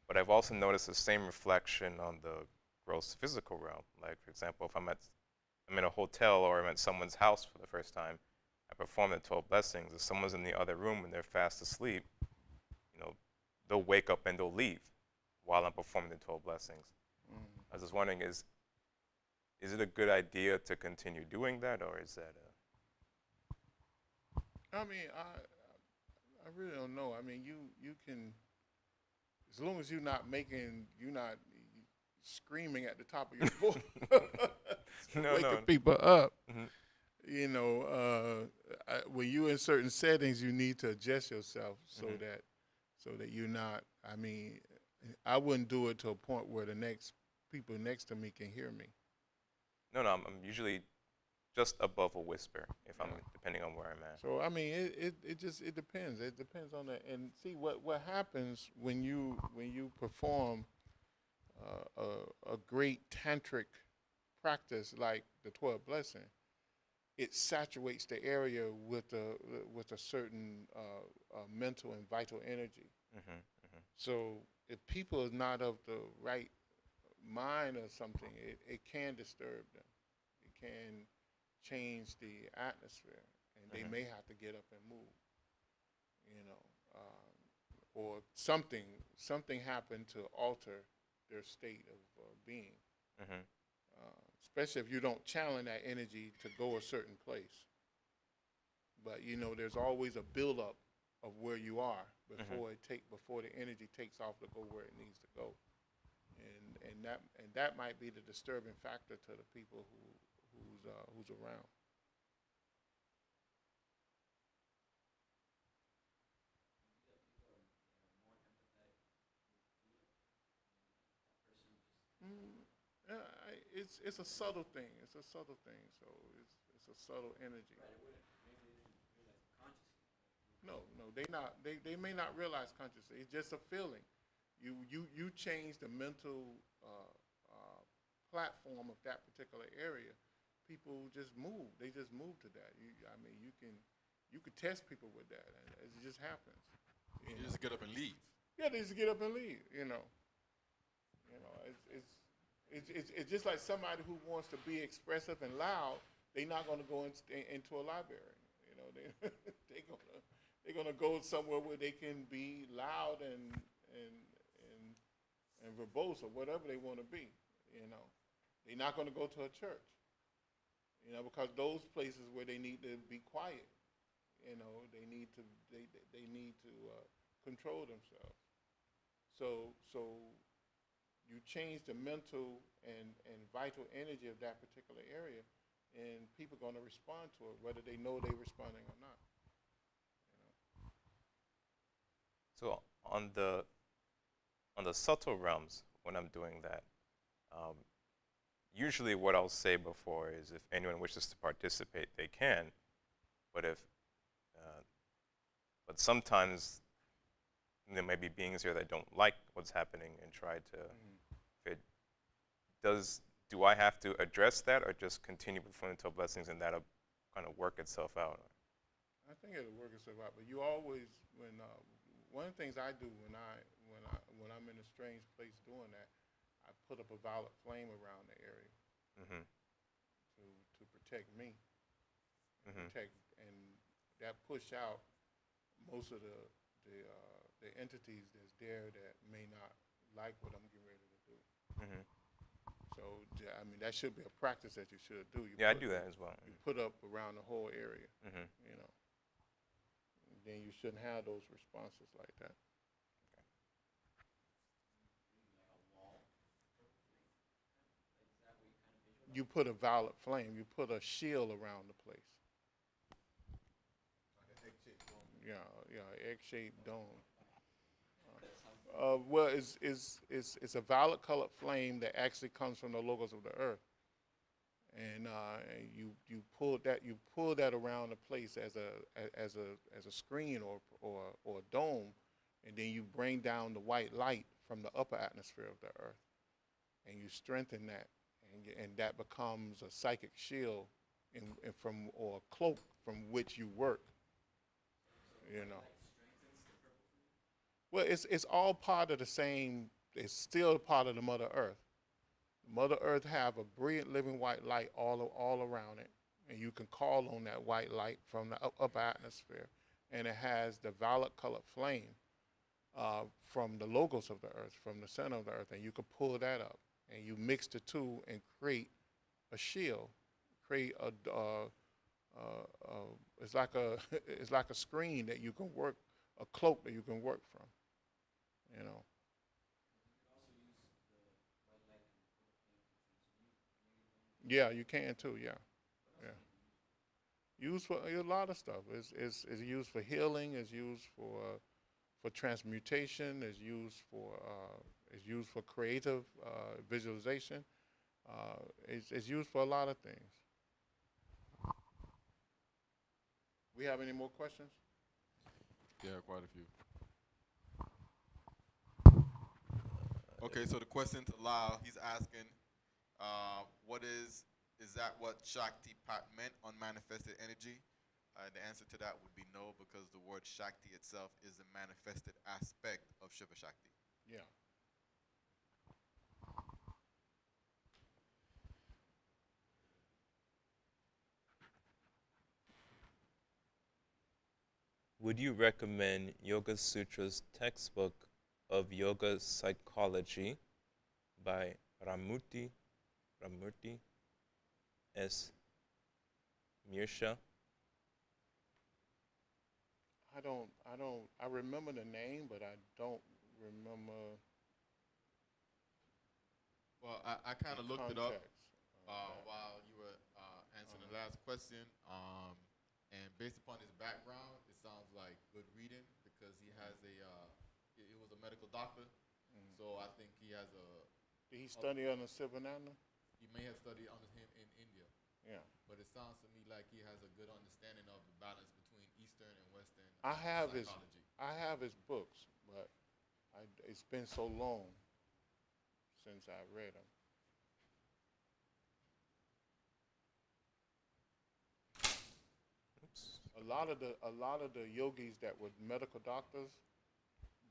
But I've also noticed the same reflection on the gross physical realm. Like, for example, if I'm in a hotel or I'm at someone's house for the first time, I perform the 12 blessings. If someone's in the other room and they're fast asleep, you know, they'll wake up and they'll leave while I'm performing the 12 blessings. Mm-hmm. I was just wondering, is it a good idea to continue doing that, or is that I mean, I really don't know. I mean, you can, as long as you're not screaming at the top of your voice, no, waking no. people up. Mm-hmm. When you're in certain settings, you need to adjust yourself so Mhm. that you're not. I mean, I wouldn't do it to a point where the next people next to me can hear me. No, I'm usually just above a whisper if I'm Yeah. depending on where I'm at. So I mean, it depends. It depends on that. And see what happens when you perform a great tantric practice like the 12 blessing. It saturates the area with a certain mental and vital energy. Mhm. Mhm. So if people are not of the right mind or something, it can disturb them. It can change the atmosphere, and they Mhm. may have to get up and move. You know, or something happened to alter their state of being. Mhm. Especially if you don't channel that energy to go a certain place. But there's always a buildup of where you are Mhm. before the energy takes off to go where it needs to go, and that might be the disturbing factor to the people who's around. Mm, yeah, it's a subtle thing. It's a subtle thing. So it's a subtle energy. No, they may not realize consciously. It's just a feeling. You change the mental platform of that particular area. People just move. They just move to that. I mean, you can test people with that, and it just happens. You You know. just get up and leave. Yeah, they just get up and leave. It's just like somebody who wants to be expressive and loud. They're not going to go into a library. They they're gonna go somewhere where they can be loud and and verbose or whatever they want to be. You know, they're not going to go to a church. Because those places where they need to be quiet. They need to control themselves. So you change the mental and vital energy of that particular area, and people are going to respond to it, whether they know they're responding or not. So on the subtle realms, when I'm doing that, um, usually what I'll say before is if anyone wishes to participate, they can. But if uh, but sometimes there may be beings here that don't like what's happening and try to. If it does, do I have to address that or just continue performing until blessings and that'll kind of work itself out? I think it'll work itself out. But you always, when one of the things I do when I'm in a strange place doing that, I put up a violet flame around the area Mm-hmm. to protect me, and Mm-hmm. protect, and that push out most of the entities that's there that may not like what I'm getting ready to do. Mm-hmm. So I mean, that should be a practice that you should do. Yeah, I do that as well. You put up around the whole area, Mm-hmm. you know. Then you shouldn't have those responses like that. You put a violet flame. You put a shield around the place. Yeah, egg-shaped dome. Well, it's a violet colored flame that actually comes from the logos of the earth, and you pull that around the place as a screen or a dome, and then you bring down the white light from the upper atmosphere of the earth, and you strengthen that, and that becomes a psychic shield, from or a cloak from which you work. You know. Well, it's all part of the same. It's still part of the Mother Earth. Mother Earth have a brilliant living white light all around it, and you can call on that white light from the upper atmosphere, and it has the violet colored flame from the logos of the earth, from the center of the earth, and you can pull that up, and you mix the two and create a shield, create it's like a it's like a screen that you can work, a cloak that you can work from, you know. Yeah, you can too. Yeah, yeah. Used for a lot of stuff. It's used for healing. It's used for transmutation. It's used for creative visualization. It's used for a lot of things. We have any more questions? Yeah, quite a few. Okay, so the question to Lyle, he's asking, is that what Shakti Pat meant on manifested energy? The answer to that would be no, because the word Shakti itself is a manifested aspect of Shiva Shakti. Yeah. Would you recommend Yoga Sutra's textbook of yoga psychology by Ramurti S. Mirsha? I remember the name, but I don't remember Well, I kind the of looked it up context. while you were answering the last question. And based upon his background, it sounds like good reading because he has he was a medical doctor. So I think he has Did he study under Sivananda? he may have studied under him in India. Yeah. But it sounds to me like he has a good understanding of the balance between Eastern and Western I have psychology. I have his books, but it's been so long since I read them. Oops. A lot of the yogis that were medical doctors,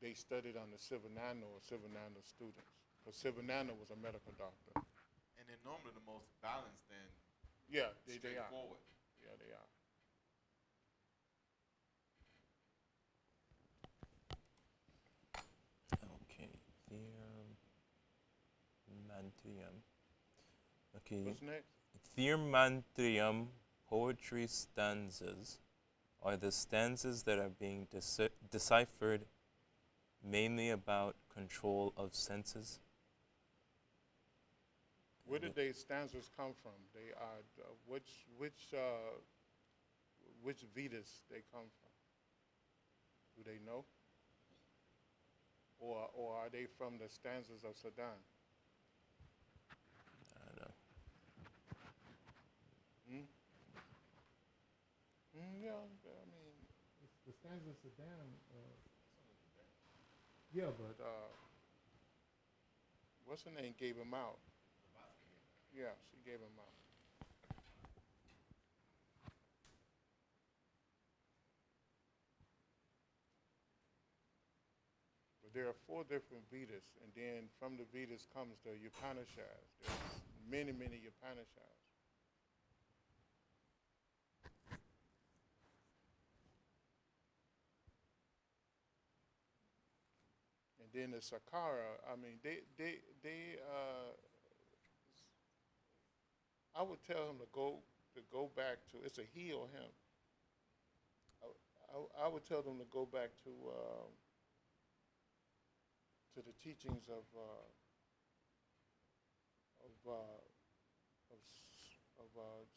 they studied under Sivananda or Sivananda students, because Sivananda was a medical doctor. And they're normally the most balanced and Yeah, they are. straightforward. Yeah, they are. Okay. Mantrium. Okay. What's next? Mantrium poetry stanzas are the stanzas that are being deciphered mainly about control of senses. Where did they stanzas come from? They are which Vedas they come from? Do they know? Or are they from the stanzas of Sudan? I don't know. Hmm? Yeah, I mean, it's the stanzas of Sudan. Yeah, but what's her name gave him out? Yeah, she gave him out. But there are four different Vedas, and then from the Vedas comes the Upanishads. There's many, many Upanishads. And then the Sakara, I mean, I would tell him to go back to, it's a he or him. I would tell them to go back to the teachings of, of,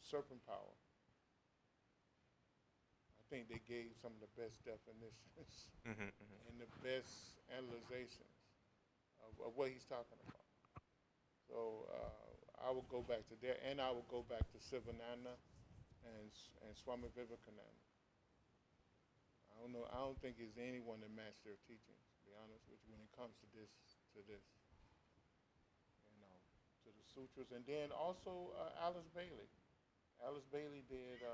serpent power. I think they gave some of the best definitions and the best analyzations of what he's talking about. So I will go back to there, and I will go back to Sivananda and Swami Vivekananda. I don't know. I don't think there's anyone that matched their teachings. To be honest with you, when it comes to this, you know, to the sutras, and then also Alice Bailey. Alice Bailey did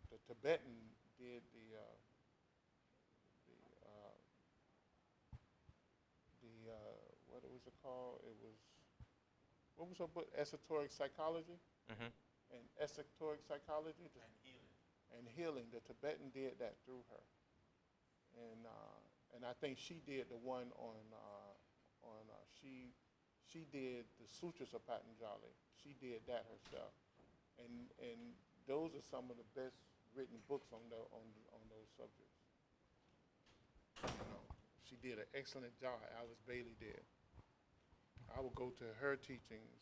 the Tibetan did uh, the what was it called? It was what was her book? Esoteric Psychology Mm-hmm. and Esoteric Psychology and healing. The Tibetan did that through her, and I think she did the one she did the Sutras of Patanjali. She did that herself, and those are some of the best written books on those subjects. You know, she did an excellent job. Alice Bailey did. I would go to her teachings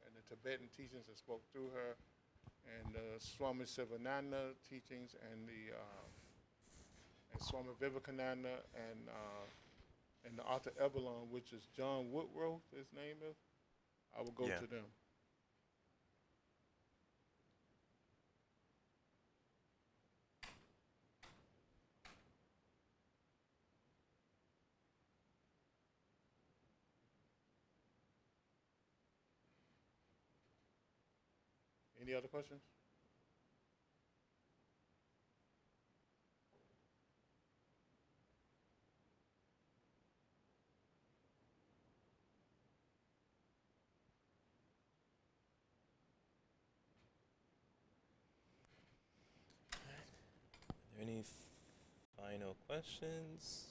and the Tibetan teachings that spoke through her, and the Swami Sivananda teachings, and Swami Vivekananda, and the Arthur Evelyn, which is John Woodrow, his name is. I would go Yeah. to them. Any other questions? Are there any final questions?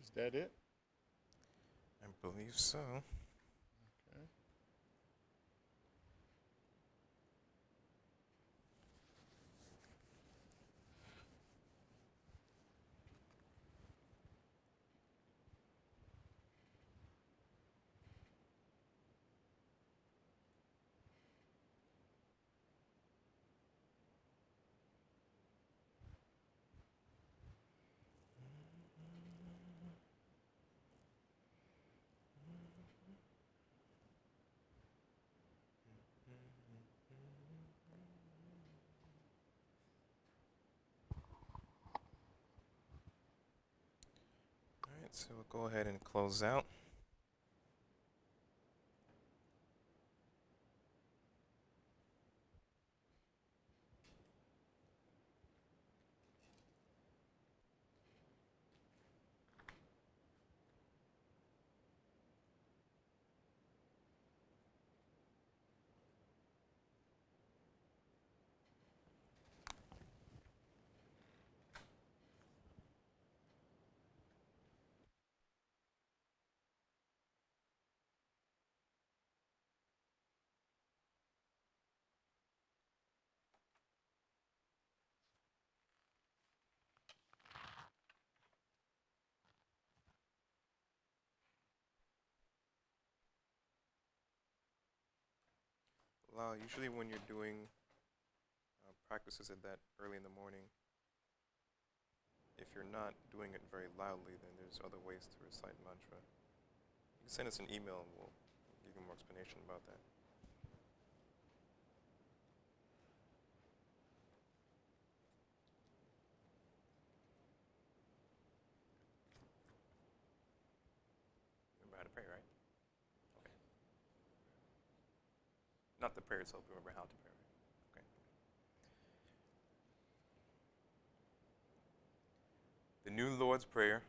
Is that it? I believe so. Okay. So we'll go ahead and close out. Usually when you're doing practices at that early in the morning, if you're not doing it very loudly, then there's other ways to recite mantra. You can send us an email and we'll give you more explanation about that. Remember how to pray, right? Okay. Not the prayer itself, remember how to pray, right? Okay. The New Lord's Prayer.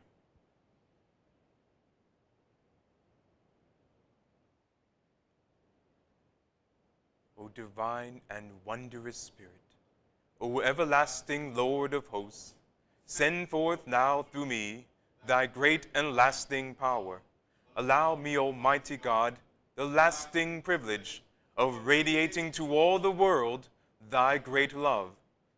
O divine and wondrous Spirit, O everlasting Lord of hosts, send forth now through me thy great and lasting power. Allow me, Almighty God, the lasting privilege of radiating to all the world thy great love,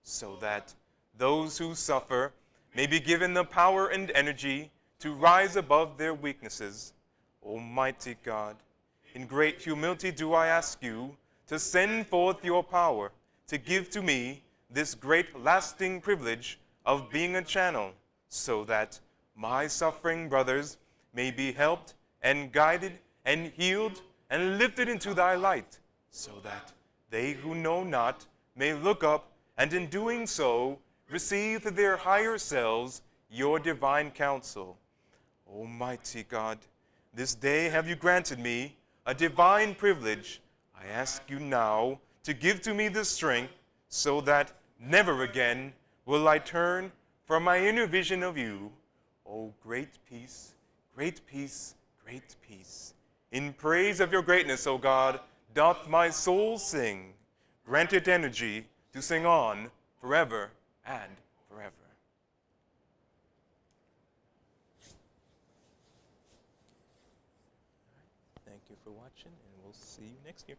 so that those who suffer may be given the power and energy to rise above their weaknesses. Almighty God, in great humility do I ask you to send forth your power to give to me this great lasting privilege of being a channel, so that my suffering brothers may be helped and guided and healed and lifted into thy light, so that they who know not may look up and in doing so receive to their higher selves your divine counsel. Almighty God, this day have you granted me a divine privilege. I ask you now to give to me the strength so that never again will I turn from my inner vision of you. O great peace, great peace, great peace. In praise of your greatness, O God, doth my soul sing. Grant it energy to sing on forever and forever. Thank you for watching, and we'll see you next year.